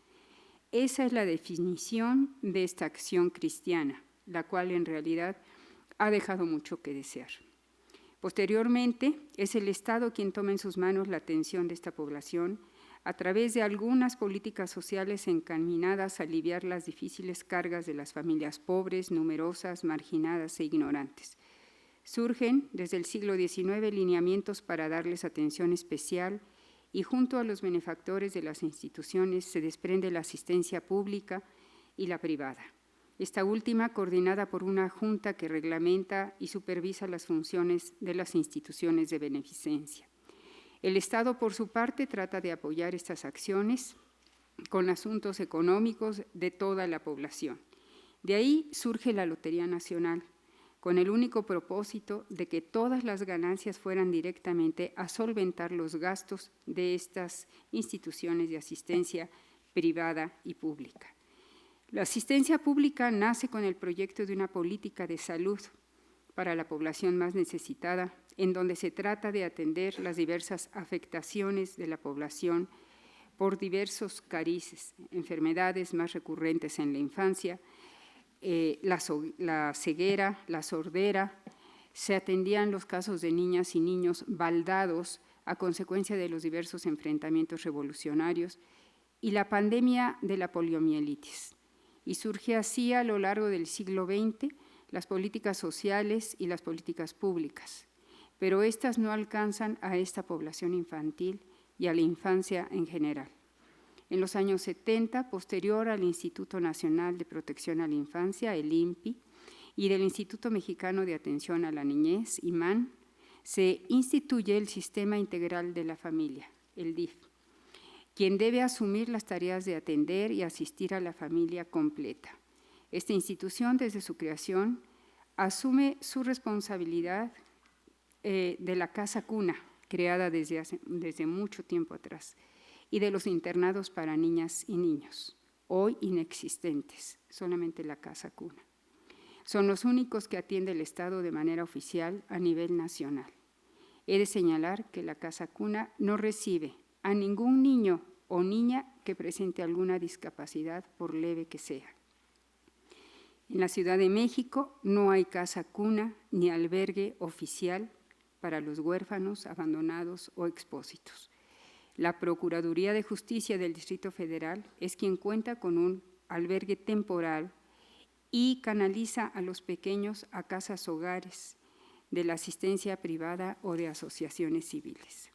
Esa es la definición de esta acción cristiana, la cual en realidad ha dejado mucho que desear. Posteriormente, es el Estado quien toma en sus manos la atención de esta población a través de algunas políticas sociales encaminadas a aliviar las difíciles cargas de las familias pobres, numerosas, marginadas e ignorantes. Surgen desde el siglo XIX lineamientos para darles atención especial y junto a los benefactores de las instituciones se desprende la asistencia pública y la privada. Esta última coordinada por una junta que reglamenta y supervisa las funciones de las instituciones de beneficencia. El Estado, por su parte, trata de apoyar estas acciones con asuntos económicos de toda la población. De ahí surge la Lotería Nacional, con el único propósito de que todas las ganancias fueran directamente a solventar los gastos de estas instituciones de asistencia privada y pública. La asistencia pública nace con el proyecto de una política de salud para la población más necesitada, en donde se trata de atender las diversas afectaciones de la población por diversos carices, enfermedades más recurrentes en la infancia, la ceguera, la sordera. Se atendían los casos de niñas y niños baldados a consecuencia de los diversos enfrentamientos revolucionarios y la pandemia de la poliomielitis. Y surge así a lo largo del siglo XX las políticas sociales y las políticas públicas, pero estas no alcanzan a esta población infantil y a la infancia en general. En los años 70, posterior al Instituto Nacional de Protección a la Infancia, el INPI, y del Instituto Mexicano de Atención a la Niñez, IMAN, se instituye el Sistema Integral de la Familia, el DIF, quien debe asumir las tareas de atender y asistir a la familia completa. Esta institución, desde su creación, asume su responsabilidad de la casa cuna, creada desde mucho tiempo atrás, y de los internados para niñas y niños, hoy inexistentes, solamente la casa cuna. Son los únicos que atiende el Estado de manera oficial a nivel nacional. He de señalar que la casa cuna no recibe a ningún niño o niña que presente alguna discapacidad, por leve que sea. En la Ciudad de México no hay casa cuna ni albergue oficial para los huérfanos, abandonados o expósitos. La Procuraduría de Justicia del Distrito Federal es quien cuenta con un albergue temporal y canaliza a los pequeños a casas hogares de la asistencia privada o de asociaciones civiles,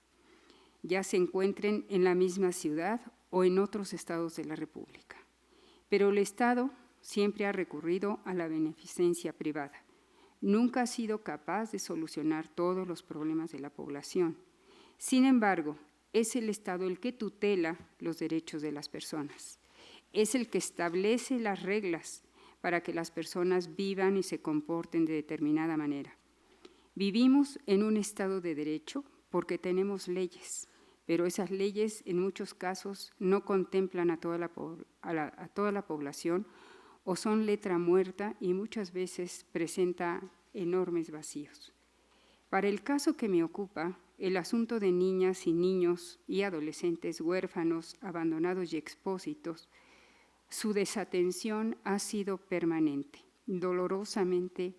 ya se encuentren en la misma ciudad o en otros estados de la República. Pero el Estado siempre ha recurrido a la beneficencia privada. Nunca ha sido capaz de solucionar todos los problemas de la población. Sin embargo, es el Estado el que tutela los derechos de las personas. Es el que establece las reglas para que las personas vivan y se comporten de determinada manera. Vivimos en un Estado de derecho porque tenemos leyes, pero esas leyes en muchos casos no contemplan a toda la población o son letra muerta y muchas veces presenta enormes vacíos. Para el caso que me ocupa, el asunto de niñas y niños y adolescentes huérfanos, abandonados y expósitos, su desatención ha sido permanente, dolorosamente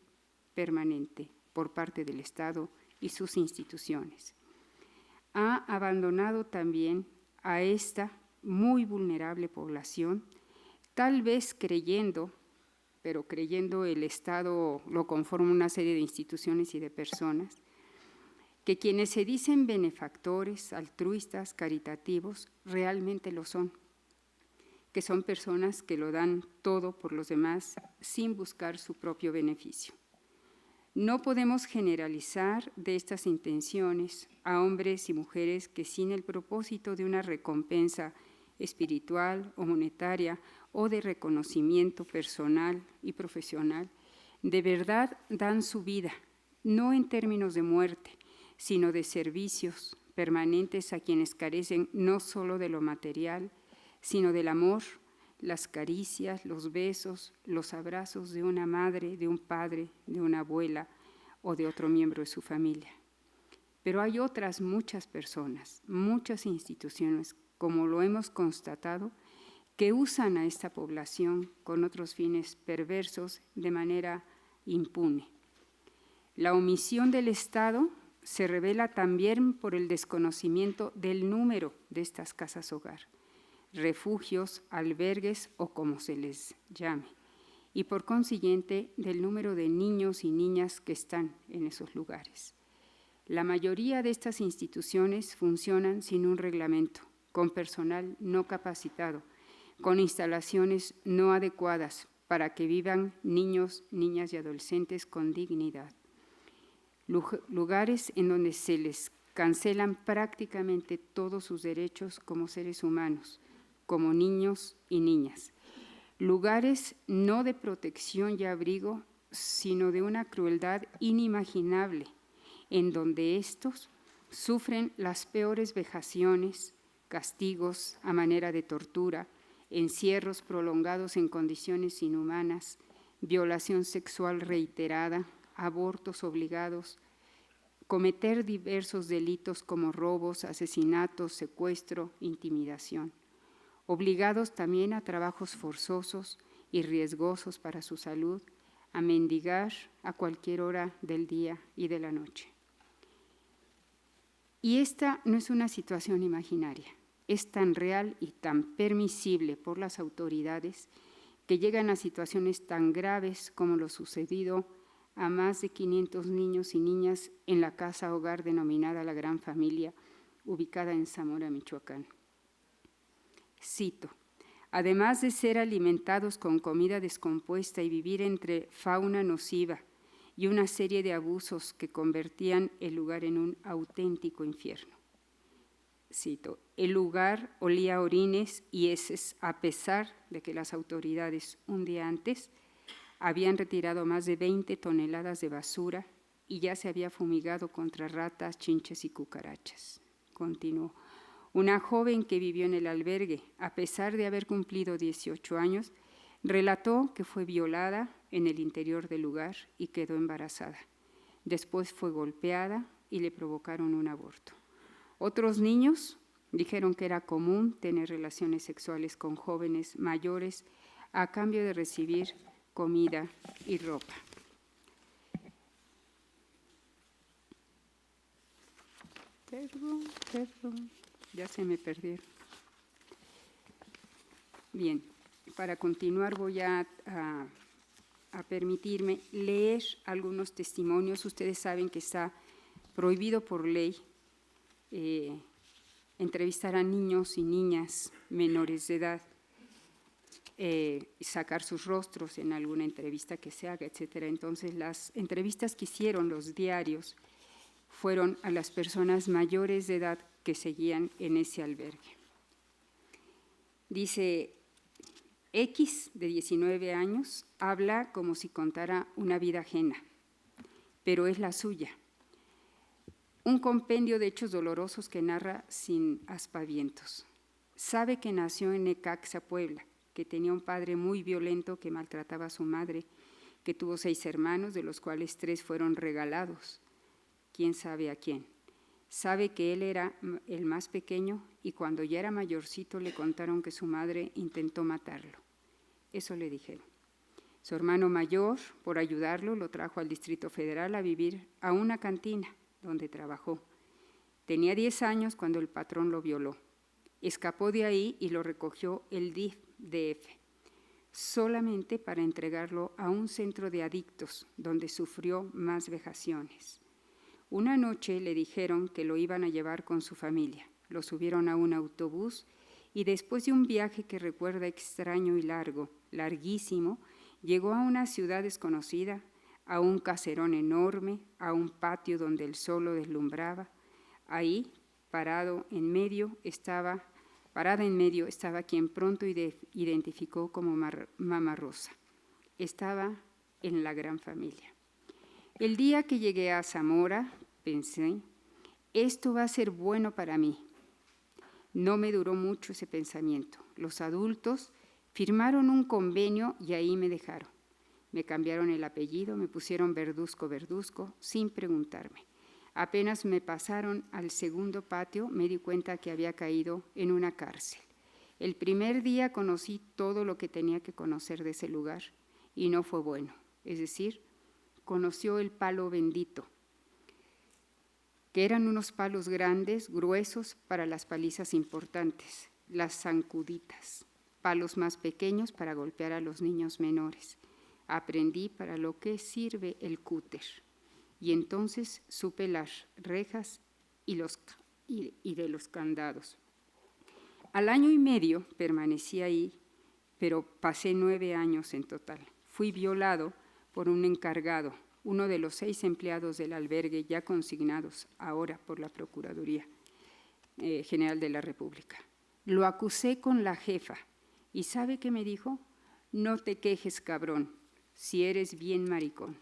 permanente por parte del Estado y sus instituciones. Ha abandonado también a esta muy vulnerable población, tal vez creyendo el Estado lo conforma una serie de instituciones y de personas, que quienes se dicen benefactores, altruistas, caritativos, realmente lo son, que son personas que lo dan todo por los demás sin buscar su propio beneficio. No podemos generalizar de estas intenciones a hombres y mujeres que sin el propósito de una recompensa espiritual o monetaria o de reconocimiento personal y profesional, de verdad dan su vida, no en términos de muerte, sino de servicios permanentes a quienes carecen no solo de lo material, sino del amor, las caricias, los besos, los abrazos de una madre, de un padre, de una abuela o de otro miembro de su familia. Pero hay otras muchas personas, muchas instituciones, como lo hemos constatado, que usan a esta población con otros fines perversos de manera impune. La omisión del Estado se revela también por el desconocimiento del número de estas casas hogar, refugios, albergues o como se les llame, y por consiguiente del número de niños y niñas que están en esos lugares. La mayoría de estas instituciones funcionan sin un reglamento, con personal no capacitado, con instalaciones no adecuadas para que vivan niños, niñas y adolescentes con dignidad. Lugares en donde se les cancelan prácticamente todos sus derechos como seres humanos, como niños y niñas. Lugares no de protección y abrigo, sino de una crueldad inimaginable, en donde estos sufren las peores vejaciones, castigos a manera de tortura, encierros prolongados en condiciones inhumanas, violación sexual reiterada, abortos obligados, cometer diversos delitos como robos, asesinatos, secuestro, intimidación, obligados también a trabajos forzosos y riesgosos para su salud, a mendigar a cualquier hora del día y de la noche. Y esta no es una situación imaginaria, es tan real y tan permisible por las autoridades que llegan a situaciones tan graves como lo sucedido a más de 500 niños y niñas en la casa hogar denominada La Gran Familia, ubicada en Zamora, Michoacán. Cito: además de ser alimentados con comida descompuesta y vivir entre fauna nociva y una serie de abusos que convertían el lugar en un auténtico infierno. Cito: el lugar olía a orines y heces a pesar de que las autoridades un día antes habían retirado más de 20 toneladas de basura y ya se había fumigado contra ratas, chinches y cucarachas. Continuó: una joven que vivió en el albergue, a pesar de haber cumplido 18 años, relató que fue violada en el interior del lugar y quedó embarazada. Después fue golpeada y le provocaron un aborto. Otros niños dijeron que era común tener relaciones sexuales con jóvenes mayores a cambio de recibir comida y ropa. Perdón, ya se me perdieron. Bien, para continuar voy a permitirme leer algunos testimonios. Ustedes saben que está prohibido por ley entrevistar a niños y niñas menores de edad, sacar sus rostros en alguna entrevista que se haga, etcétera. Entonces, las entrevistas que hicieron los diarios fueron a las personas mayores de edad que seguían en ese albergue. Dice: X, de 19 años, habla como si contara una vida ajena, pero es la suya. Un compendio de hechos dolorosos que narra sin aspavientos. Sabe que nació en Necaxa, Puebla, que tenía un padre muy violento que maltrataba a su madre, que tuvo 6 hermanos, de los cuales 3 fueron regalados. ¿Quién sabe a quién? Sabe que él era el más pequeño y cuando ya era mayorcito le contaron que su madre intentó matarlo. Eso le dijeron. Su hermano mayor, por ayudarlo, lo trajo al Distrito Federal a vivir a una cantina donde trabajó. Tenía 10 años cuando el patrón lo violó. Escapó de ahí y lo recogió el DF, solamente para entregarlo a un centro de adictos donde sufrió más vejaciones. Una noche le dijeron que lo iban a llevar con su familia. Lo subieron a un autobús y después de un viaje que recuerda extraño y larguísimo, llegó a una ciudad desconocida, a un caserón enorme, a un patio donde el sol lo deslumbraba. Ahí, parada en medio, estaba quien pronto identificó como Mamá Rosa. Estaba en La Gran Familia. El día que llegué a Zamora, pensé, esto va a ser bueno para mí. No me duró mucho ese pensamiento. Los adultos firmaron un convenio y ahí me dejaron. Me cambiaron el apellido, me pusieron Verduzco, sin preguntarme. Apenas me pasaron al segundo patio, me di cuenta que había caído en una cárcel. El primer día conocí todo lo que tenía que conocer de ese lugar y no fue bueno. Es decir, conoció el palo bendito, que eran unos palos grandes, gruesos para las palizas importantes, las zancuditas, palos más pequeños para golpear a los niños menores. Aprendí para lo que sirve el cúter y entonces supe las rejas y de los candados. Al año y medio permanecí ahí, pero pasé 9 años en total. Fui violado por un encargado, uno de los 6 empleados del albergue ya consignados ahora por la Procuraduría General de la República. Lo acusé con la jefa y ¿sabe qué me dijo? No te quejes, cabrón, si eres bien maricón.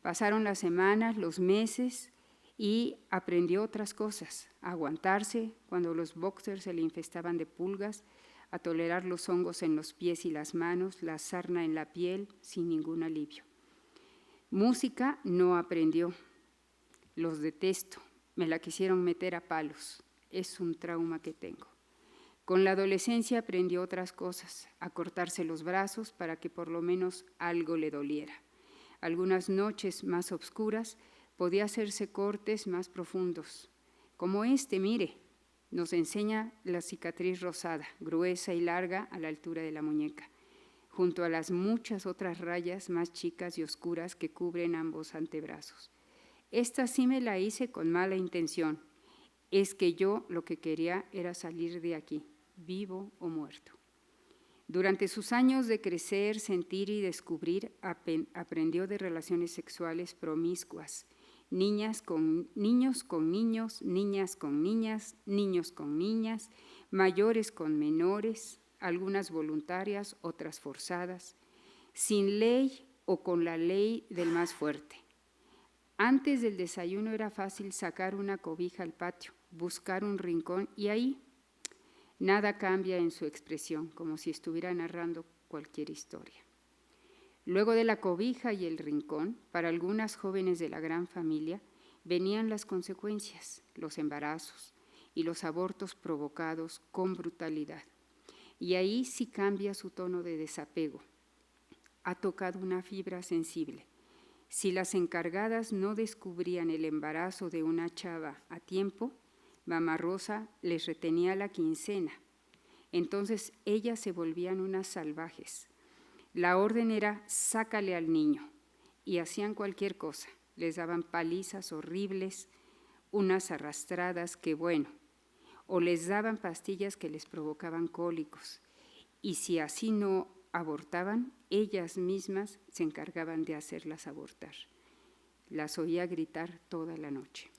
Pasaron las semanas, los meses y aprendió otras cosas, a aguantarse cuando los boxers se le infestaban de pulgas, a tolerar los hongos en los pies y las manos, la sarna en la piel sin ningún alivio. Música no aprendió, los detesto, me la quisieron meter a palos, es un trauma que tengo. Con la adolescencia aprendió otras cosas, a cortarse los brazos para que por lo menos algo le doliera. Algunas noches más oscuras podía hacerse cortes más profundos, como este, mire, nos enseña la cicatriz rosada, gruesa y larga a la altura de la muñeca, junto a las muchas otras rayas más chicas y oscuras que cubren ambos antebrazos. Esta sí me la hice con mala intención, es que yo lo que quería era salir de aquí, vivo o muerto. Durante sus años de crecer, sentir y descubrir, aprendió de relaciones sexuales promiscuas, niños con niños, niñas con niñas, niños con niñas, mayores con menores, algunas voluntarias, otras forzadas, sin ley o con la ley del más fuerte. Antes del desayuno era fácil sacar una cobija al patio, buscar un rincón y ahí nada cambia en su expresión, como si estuviera narrando cualquier historia. Luego de la cobija y el rincón, para algunas jóvenes de la gran familia, venían las consecuencias, los embarazos y los abortos provocados con brutalidad. Y ahí sí cambia su tono de desapego. Ha tocado una fibra sensible. Si las encargadas no descubrían el embarazo de una chava a tiempo, Mamá Rosa les retenía la quincena. Entonces ellas se volvían unas salvajes. La orden era sácale al niño y hacían cualquier cosa. Les daban palizas horribles, unas arrastradas que bueno, o les daban pastillas que les provocaban cólicos. Y si así no abortaban, ellas mismas se encargaban de hacerlas abortar. Las oía gritar toda la noche.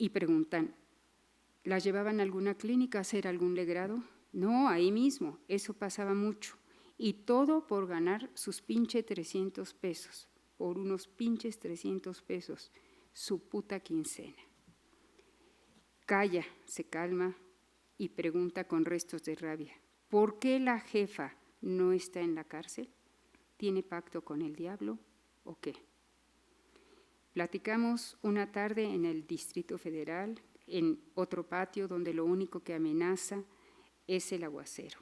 Y preguntan, ¿las llevaban a alguna clínica a hacer algún legrado? No, ahí mismo, eso pasaba mucho. Y todo por ganar sus pinche 300 pesos, por unos pinches 300 pesos, su puta quincena. Calla, se calma y pregunta con restos de rabia, ¿por qué la jefa no está en la cárcel? ¿Tiene pacto con el diablo o qué? Platicamos una tarde en el Distrito Federal, en otro patio donde lo único que amenaza es el aguacero.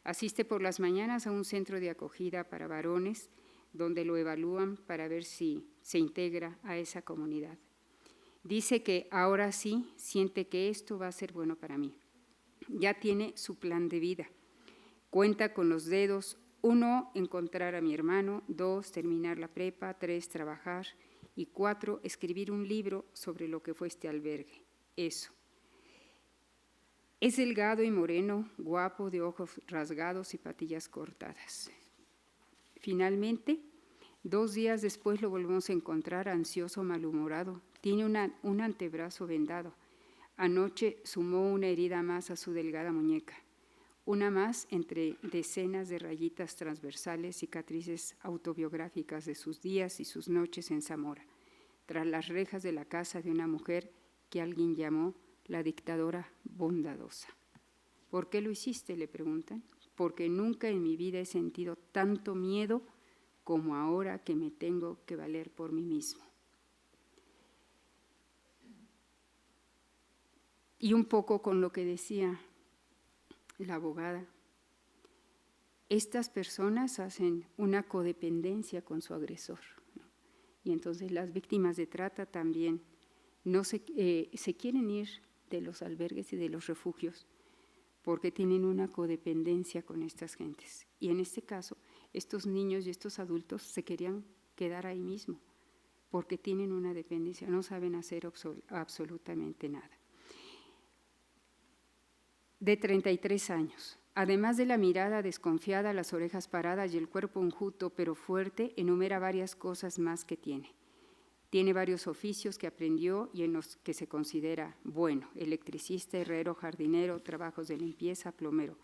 Asiste por las mañanas a un centro de acogida para varones donde lo evalúan para ver si se integra a esa comunidad. Dice que ahora sí siente que esto va a ser bueno para mí. Ya tiene su plan de vida. Cuenta con los dedos: 1, encontrar a mi hermano; 2, terminar la prepa; 3, trabajar; y 4, escribir un libro sobre lo que fue este albergue. Eso. Es delgado y moreno, guapo, de ojos rasgados y patillas cortadas. Finalmente, 2 días después lo volvemos a encontrar ansioso, malhumorado. Tiene un antebrazo vendado. Anoche sumó una herida más a su delgada muñeca. Una más entre decenas de rayitas transversales, cicatrices autobiográficas de sus días y sus noches en Zamora, tras las rejas de la casa de una mujer que alguien llamó la dictadora bondadosa. ¿Por qué lo hiciste?, le preguntan. Porque nunca en mi vida he sentido tanto miedo como ahora que me tengo que valer por mí mismo. Y un poco con lo que decía la abogada, estas personas hacen una codependencia con su agresor, ¿no? Y entonces las víctimas de trata también no se quieren ir de los albergues y de los refugios porque tienen una codependencia con estas gentes. Y en este caso, estos niños y estos adultos se querían quedar ahí mismo, porque tienen una dependencia, no saben hacer absolutamente nada. De 33 años. Además de la mirada desconfiada, las orejas paradas y el cuerpo enjuto pero fuerte, enumera varias cosas más que tiene. Tiene varios oficios que aprendió y en los que se considera bueno: electricista, herrero, jardinero, trabajos de limpieza, plomero.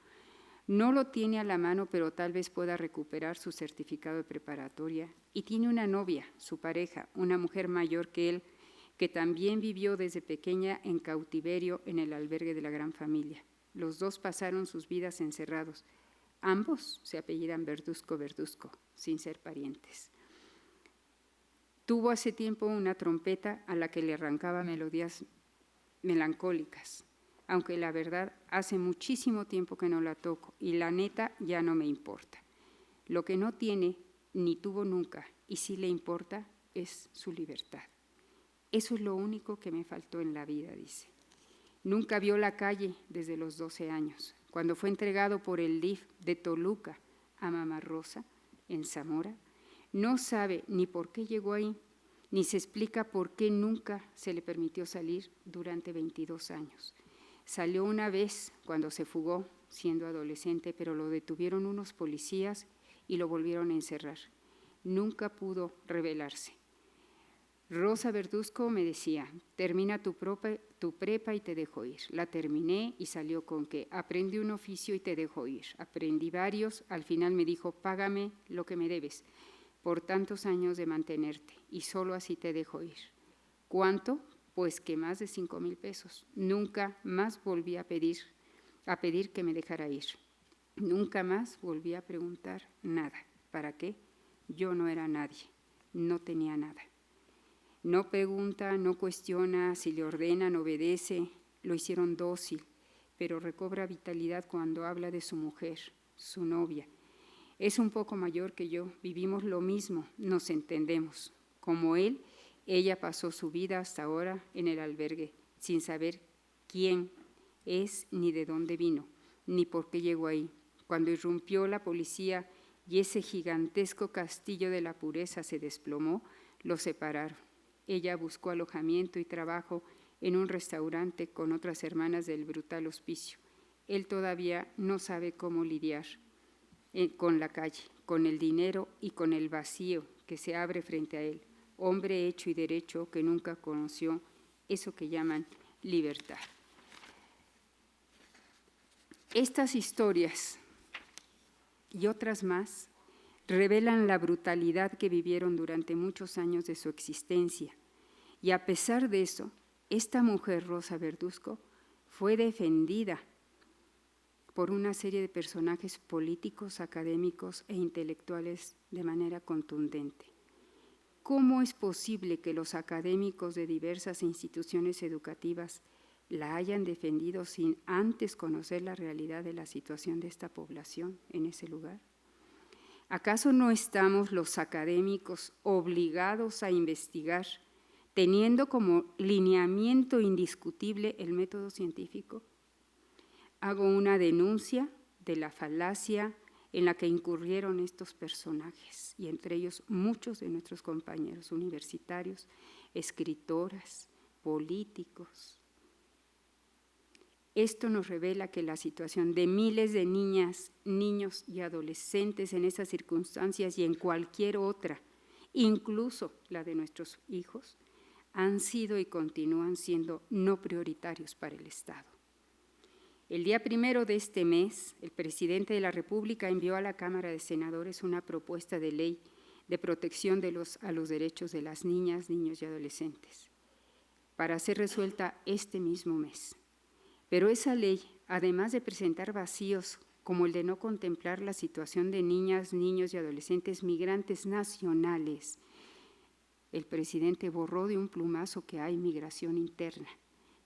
No lo tiene a la mano, pero tal vez pueda recuperar su certificado de preparatoria. Y tiene una novia, su pareja, una mujer mayor que él, que también vivió desde pequeña en cautiverio en el albergue de la Gran Familia. Los dos pasaron sus vidas encerrados. Ambos se apellidan Verduzco, sin ser parientes. Tuvo hace tiempo una trompeta a la que le arrancaba melodías melancólicas, aunque la verdad hace muchísimo tiempo que no la toco y la neta ya no me importa. Lo que no tiene ni tuvo nunca y sí le importa es su libertad. Eso es lo único que me faltó en la vida, dice. Nunca vio la calle desde los 12 años. Cuando fue entregado por el DIF de Toluca a Mamá Rosa, en Zamora, no sabe ni por qué llegó ahí, ni se explica por qué nunca se le permitió salir durante 22 años. Salió una vez cuando se fugó, siendo adolescente, pero lo detuvieron unos policías y lo volvieron a encerrar. Nunca pudo rebelarse. Rosa Verduzco me decía: termina tu prepa y te dejo ir. La terminé y salió con que aprendí un oficio y te dejo ir. Aprendí varios, al final me dijo: págame lo que me debes por tantos años de mantenerte y solo así te dejo ir. ¿Cuánto? Pues que más de 5,000 pesos. Nunca más volví a pedir que me dejara ir. Nunca más volví a preguntar nada. ¿Para qué? Yo no era nadie, no tenía nada. No pregunta, no cuestiona, si le ordenan, obedece. Lo hicieron dócil, pero recobra vitalidad cuando habla de su mujer, su novia. Es un poco mayor que yo, vivimos lo mismo, nos entendemos. Como él, ella pasó su vida hasta ahora en el albergue, sin saber quién es, ni de dónde vino, ni por qué llegó ahí. Cuando irrumpió la policía y ese gigantesco castillo de la pureza se desplomó, los separaron. Ella buscó alojamiento y trabajo en un restaurante con otras hermanas del brutal hospicio. Él todavía no sabe cómo lidiar con la calle, con el dinero y con el vacío que se abre frente a él. Hombre hecho y derecho que nunca conoció eso que llaman libertad. Estas historias y otras más revelan la brutalidad que vivieron durante muchos años de su existencia. Y a pesar de eso, esta mujer, Rosa Verduzco, fue defendida por una serie de personajes políticos, académicos e intelectuales de manera contundente. ¿Cómo es posible que los académicos de diversas instituciones educativas la hayan defendido sin antes conocer la realidad de la situación de esta población en ese lugar? ¿Acaso no estamos los académicos obligados a investigar, teniendo como lineamiento indiscutible el método científico? Hago una denuncia de la falacia en la que incurrieron estos personajes, y entre ellos muchos de nuestros compañeros universitarios, escritoras, políticos. Esto nos revela que la situación de miles de niñas, niños y adolescentes en esas circunstancias y en cualquier otra, incluso la de nuestros hijos, han sido y continúan siendo no prioritarios para el Estado. El día 1 de este mes, el presidente de la República envió a la Cámara de Senadores una propuesta de ley de protección a los derechos de las niñas, niños y adolescentes, para ser resuelta este mismo mes. Pero esa ley, además de presentar vacíos como el de no contemplar la situación de niñas, niños y adolescentes migrantes nacionales, el presidente borró de un plumazo que hay migración interna,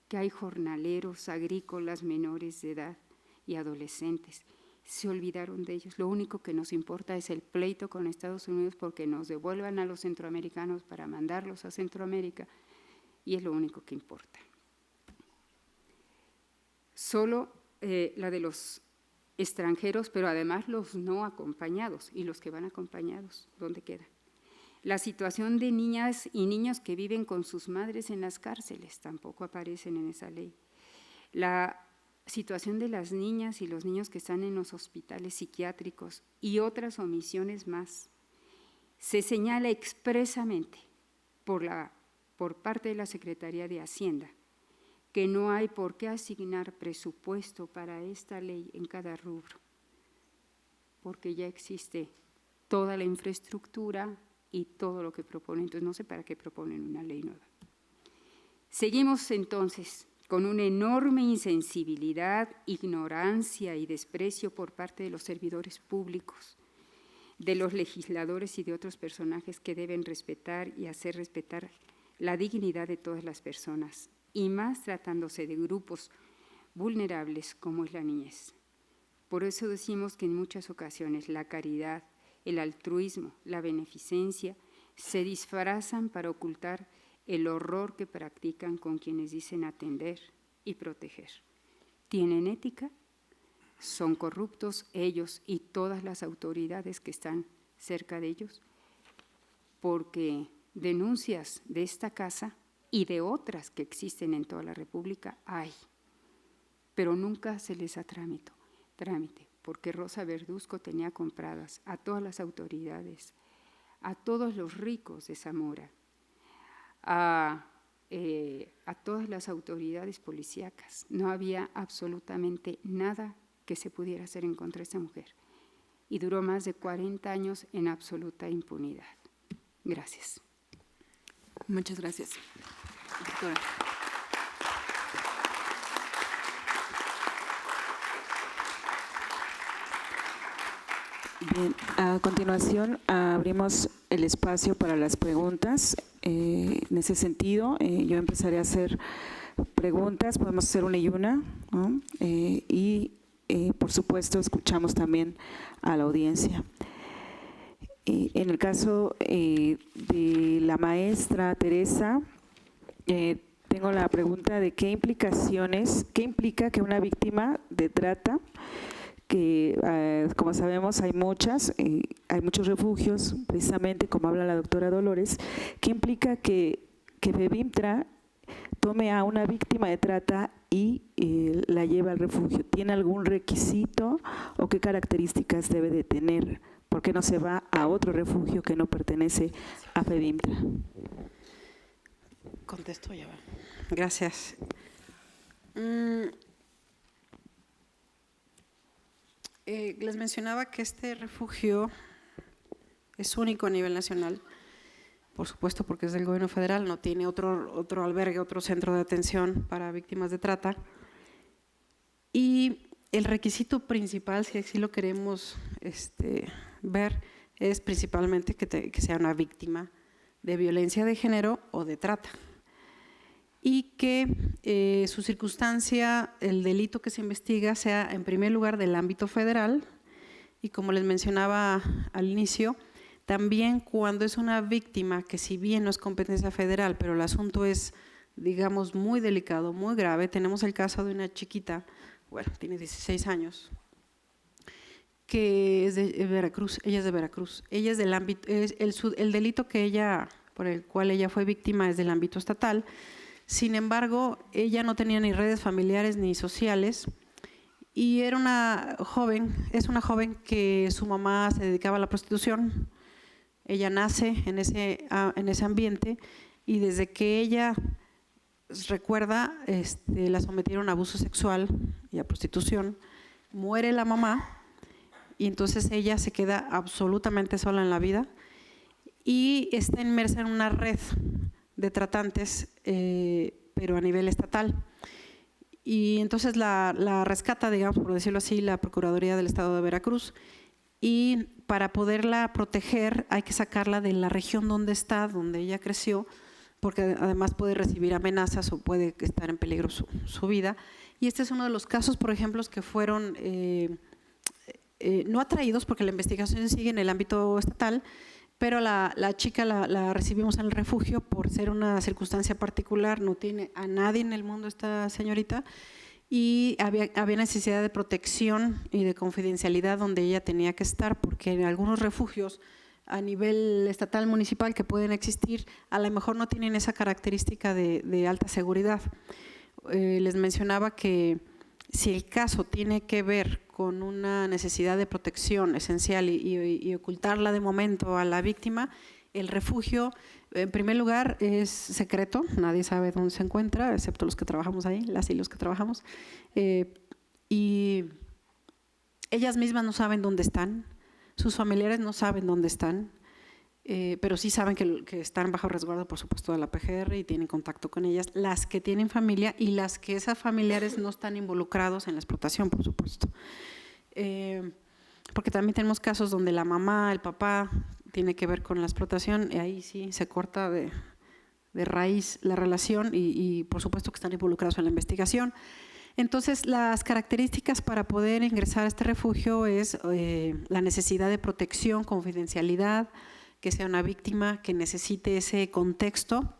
que hay jornaleros, agrícolas, menores de edad y adolescentes. Se olvidaron de ellos. Lo único que nos importa es el pleito con Estados Unidos porque nos devuelvan a los centroamericanos para mandarlos a Centroamérica, y es lo único que importa. Solo la de los extranjeros, pero además los no acompañados y los que van acompañados, ¿dónde quedan? La situación de niñas y niños que viven con sus madres en las cárceles tampoco aparecen en esa ley. La situación de las niñas y los niños que están en los hospitales psiquiátricos y otras omisiones más. Se señala expresamente por parte de la Secretaría de Hacienda que no hay por qué asignar presupuesto para esta ley en cada rubro, porque ya existe toda la infraestructura y todo lo que proponen. Entonces, no sé para qué proponen una ley nueva. Seguimos entonces con una enorme insensibilidad, ignorancia y desprecio por parte de los servidores públicos, de los legisladores y de otros personajes que deben respetar y hacer respetar la dignidad de todas las personas, y más tratándose de grupos vulnerables como es la niñez. Por eso decimos que en muchas ocasiones la caridad, el altruismo, la beneficencia se disfrazan para ocultar el horror que practican con quienes dicen atender y proteger. ¿Tienen ética? ¿Son corruptos ellos y todas las autoridades que están cerca de ellos? Porque denuncias de esta casa y de otras que existen en toda la República hay, pero nunca se les da trámite, porque Rosa Verduzco tenía compradas a todas las autoridades, a todos los ricos de Zamora, a todas las autoridades policíacas. No había absolutamente nada que se pudiera hacer en contra de esta mujer. Y duró más de 40 años en absoluta impunidad. Gracias. Muchas gracias. Doctora. Bien, a continuación abrimos el espacio para las preguntas. En ese sentido, yo empezaré a hacer preguntas, podemos hacer una y una, ¿no? Por supuesto, escuchamos también a la audiencia. En el caso de la maestra Teresa, tengo la pregunta de qué implica que una víctima de trata, que como sabemos hay muchos refugios, precisamente como habla la doctora Dolores, ¿qué implica que FEBIMTRA tome a una víctima de trata y la lleve al refugio? ¿Tiene algún requisito o qué características debe de tener? ¿Por qué no se va a otro refugio que no pertenece a FEBIMTRA? Contesto ya. Gracias. Les mencionaba que este refugio es único a nivel nacional, por supuesto porque es del gobierno federal, no tiene otro albergue, otro centro de atención para víctimas de trata. Y el requisito principal, si así lo queremos ver, es principalmente que sea una víctima de violencia de género o de trata. Y que su circunstancia, el delito que se investiga, sea en primer lugar del ámbito federal y, como les mencionaba al inicio, también cuando es una víctima que, si bien no es competencia federal, pero el asunto es, digamos, muy delicado, muy grave. Tenemos el caso de una chiquita, bueno, tiene 16 años, que es de Veracruz. Ella es de Veracruz. Ella es del ámbito, el delito por el cual ella fue víctima es del ámbito estatal. Sin embargo, ella no tenía ni redes familiares ni sociales y es una joven que su mamá se dedicaba a la prostitución. Ella nace en ese ambiente y desde que ella recuerda, la sometieron a abuso sexual y a prostitución. Muere la mamá y entonces ella se queda absolutamente sola en la vida y está inmersa en una red de tratantes, pero a nivel estatal. Y entonces la rescata, digamos, por decirlo así, la Procuraduría del Estado de Veracruz, y para poderla proteger hay que sacarla de la región donde está, donde ella creció, porque además puede recibir amenazas o puede estar en peligro su vida. Y este es uno de los casos, por ejemplo, que fueron no atraídos, porque la investigación sigue en el ámbito estatal, pero la chica la recibimos en el refugio por ser una circunstancia particular, no tiene a nadie en el mundo esta señorita, y había necesidad de protección y de confidencialidad donde ella tenía que estar, porque en algunos refugios a nivel estatal, municipal, que pueden existir, a lo mejor no tienen esa característica de alta seguridad. Les mencionaba que si el caso tiene que ver con una necesidad de protección esencial y ocultarla de momento a la víctima, el refugio, en primer lugar, es secreto, nadie sabe dónde se encuentra, excepto los que trabajamos ahí, las y los que trabajamos, y ellas mismas no saben dónde están, sus familiares no saben dónde están, pero sí saben que están bajo resguardo, por supuesto, de la PGR y tienen contacto con ellas, las que tienen familia y las que esas familiares no están involucrados en la explotación, por supuesto. Porque también tenemos casos donde la mamá, el papá, tiene que ver con la explotación y ahí sí se corta de raíz la relación y por supuesto que están involucrados en la investigación. Entonces, las características para poder ingresar a este refugio es la necesidad de protección, confidencialidad, que sea una víctima que necesite ese contexto,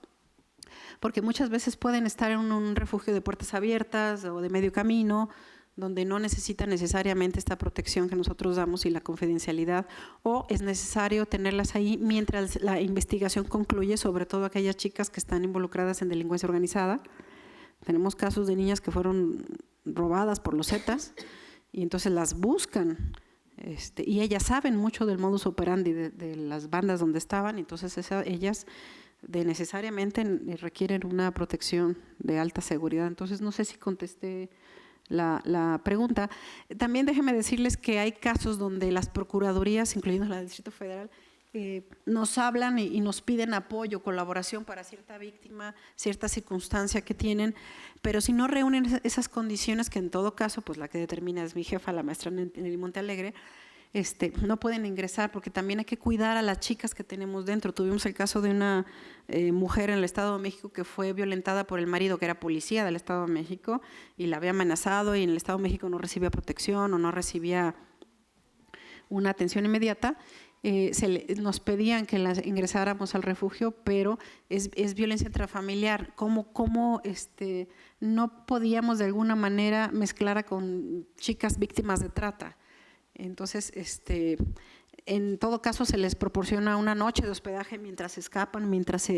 porque muchas veces pueden estar en un refugio de puertas abiertas o de medio camino, donde no necesitan necesariamente esta protección que nosotros damos y la confidencialidad, o es necesario tenerlas ahí mientras la investigación concluye, sobre todo aquellas chicas que están involucradas en delincuencia organizada. Tenemos casos de niñas que fueron robadas por los Zetas y entonces las buscan. Y ellas saben mucho del modus operandi de las bandas donde estaban, entonces ellas necesariamente requieren una protección de alta seguridad. Entonces, no sé si contesté la pregunta. También déjenme decirles que hay casos donde las procuradurías, incluyendo la del Distrito Federal, nos hablan y nos piden apoyo, colaboración para cierta víctima, cierta circunstancia que tienen, pero si no reúnen esas condiciones, que en todo caso, pues la que determina es mi jefa, la maestra Nelly Montealegre, no pueden ingresar porque también hay que cuidar a las chicas que tenemos dentro. Tuvimos el caso de una mujer en el Estado de México que fue violentada por el marido, que era policía del Estado de México, y la había amenazado y en el Estado de México no recibía protección o no recibía una atención inmediata. Nos pedían que las ingresáramos al refugio, pero es violencia intrafamiliar. ¿Cómo no podíamos de alguna manera mezclar con chicas víctimas de trata? Entonces, en todo caso se les proporciona una noche de hospedaje mientras escapan, mientras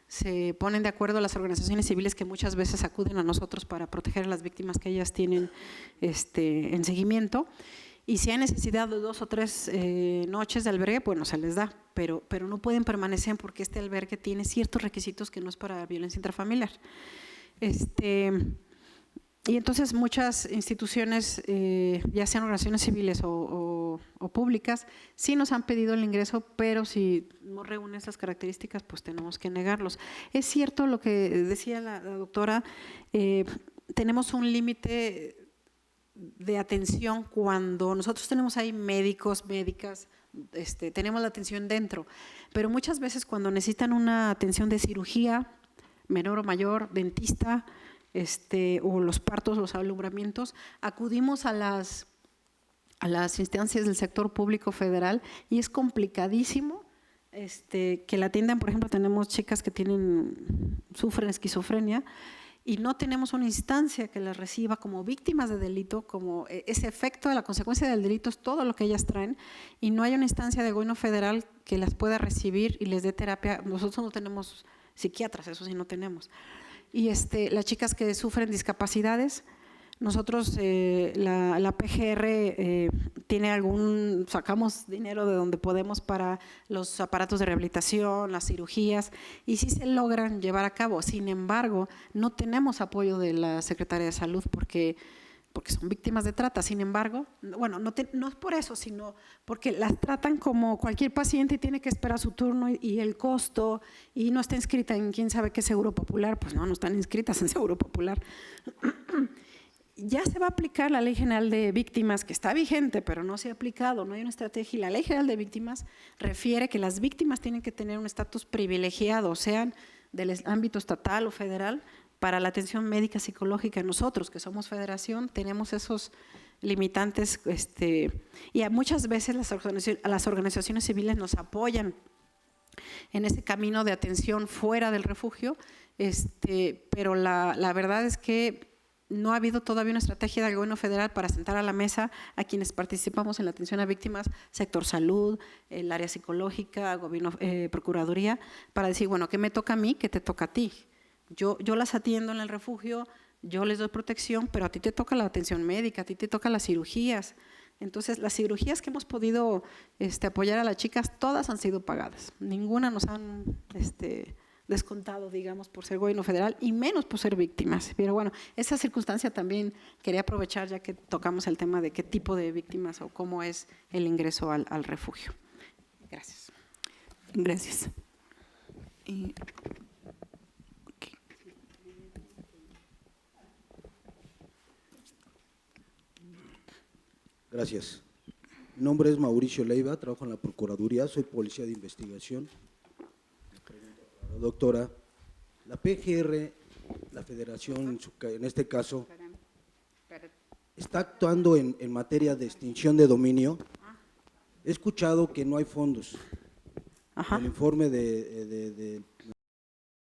se ponen de acuerdo las organizaciones civiles que muchas veces acuden a nosotros para proteger a las víctimas que ellas tienen en seguimiento. Y si hay necesidad de 2 o 3 noches de albergue, bueno, se les da, pero no pueden permanecer porque este albergue tiene ciertos requisitos que no es para violencia intrafamiliar. Y entonces muchas instituciones, ya sean organizaciones civiles o públicas, sí nos han pedido el ingreso, pero si no reúnen esas características, pues tenemos que negarlos. Es cierto lo que decía la doctora, tenemos un límite de atención cuando nosotros tenemos ahí médicos, médicas, tenemos la atención dentro, pero muchas veces cuando necesitan una atención de cirugía, menor o mayor, dentista, o los partos, los alumbramientos, acudimos a las instancias del sector público federal y es complicadísimo que la atiendan. Por ejemplo, tenemos chicas que sufren esquizofrenia y no tenemos una instancia que las reciba como víctimas de delito, como ese efecto de la consecuencia del delito es todo lo que ellas traen, y no hay una instancia de gobierno federal que las pueda recibir y les dé terapia. Nosotros no tenemos psiquiatras, eso sí no tenemos. Y las chicas que sufren discapacidades, nosotros, la PGR sacamos dinero de donde podemos para los aparatos de rehabilitación, las cirugías, y sí se logran llevar a cabo. Sin embargo, no tenemos apoyo de la Secretaría de Salud porque son víctimas de trata. Sin embargo, bueno, no es por eso, sino porque las tratan como cualquier paciente y tiene que esperar su turno y el costo, y no está inscrita en quién sabe qué Seguro Popular, pues no están inscritas en Seguro Popular. Ya se va a aplicar la Ley General de Víctimas, que está vigente, pero no se ha aplicado, no hay una estrategia. Y la Ley General de Víctimas refiere que las víctimas tienen que tener un estatus privilegiado, sean del ámbito estatal o federal, para la atención médica psicológica. Nosotros, que somos federación, tenemos esos limitantes, y muchas veces las organizaciones civiles nos apoyan en ese camino de atención fuera del refugio, pero la verdad es que no ha habido todavía una estrategia del gobierno federal para sentar a la mesa a quienes participamos en la atención a víctimas, sector salud, el área psicológica, gobierno, procuraduría, para decir, bueno, ¿qué me toca a mí? ¿Qué te toca a ti? Yo las atiendo en el refugio, yo les doy protección, pero a ti te toca la atención médica, a ti te tocan las cirugías. Entonces, las cirugías que hemos podido apoyar a las chicas, todas han sido pagadas. Ninguna nos han descontado, digamos, por ser gobierno federal y menos por ser víctimas. Pero bueno, esa circunstancia también quería aprovechar ya que tocamos el tema de qué tipo de víctimas o cómo es el ingreso al refugio. Gracias. Gracias. Gracias. Mi nombre es Mauricio Leiva, trabajo en la Procuraduría, soy policía de investigación. Doctora, la PGR, la Federación, en este caso, está actuando en materia de extinción de dominio. He escuchado que no hay fondos. Ajá. El informe de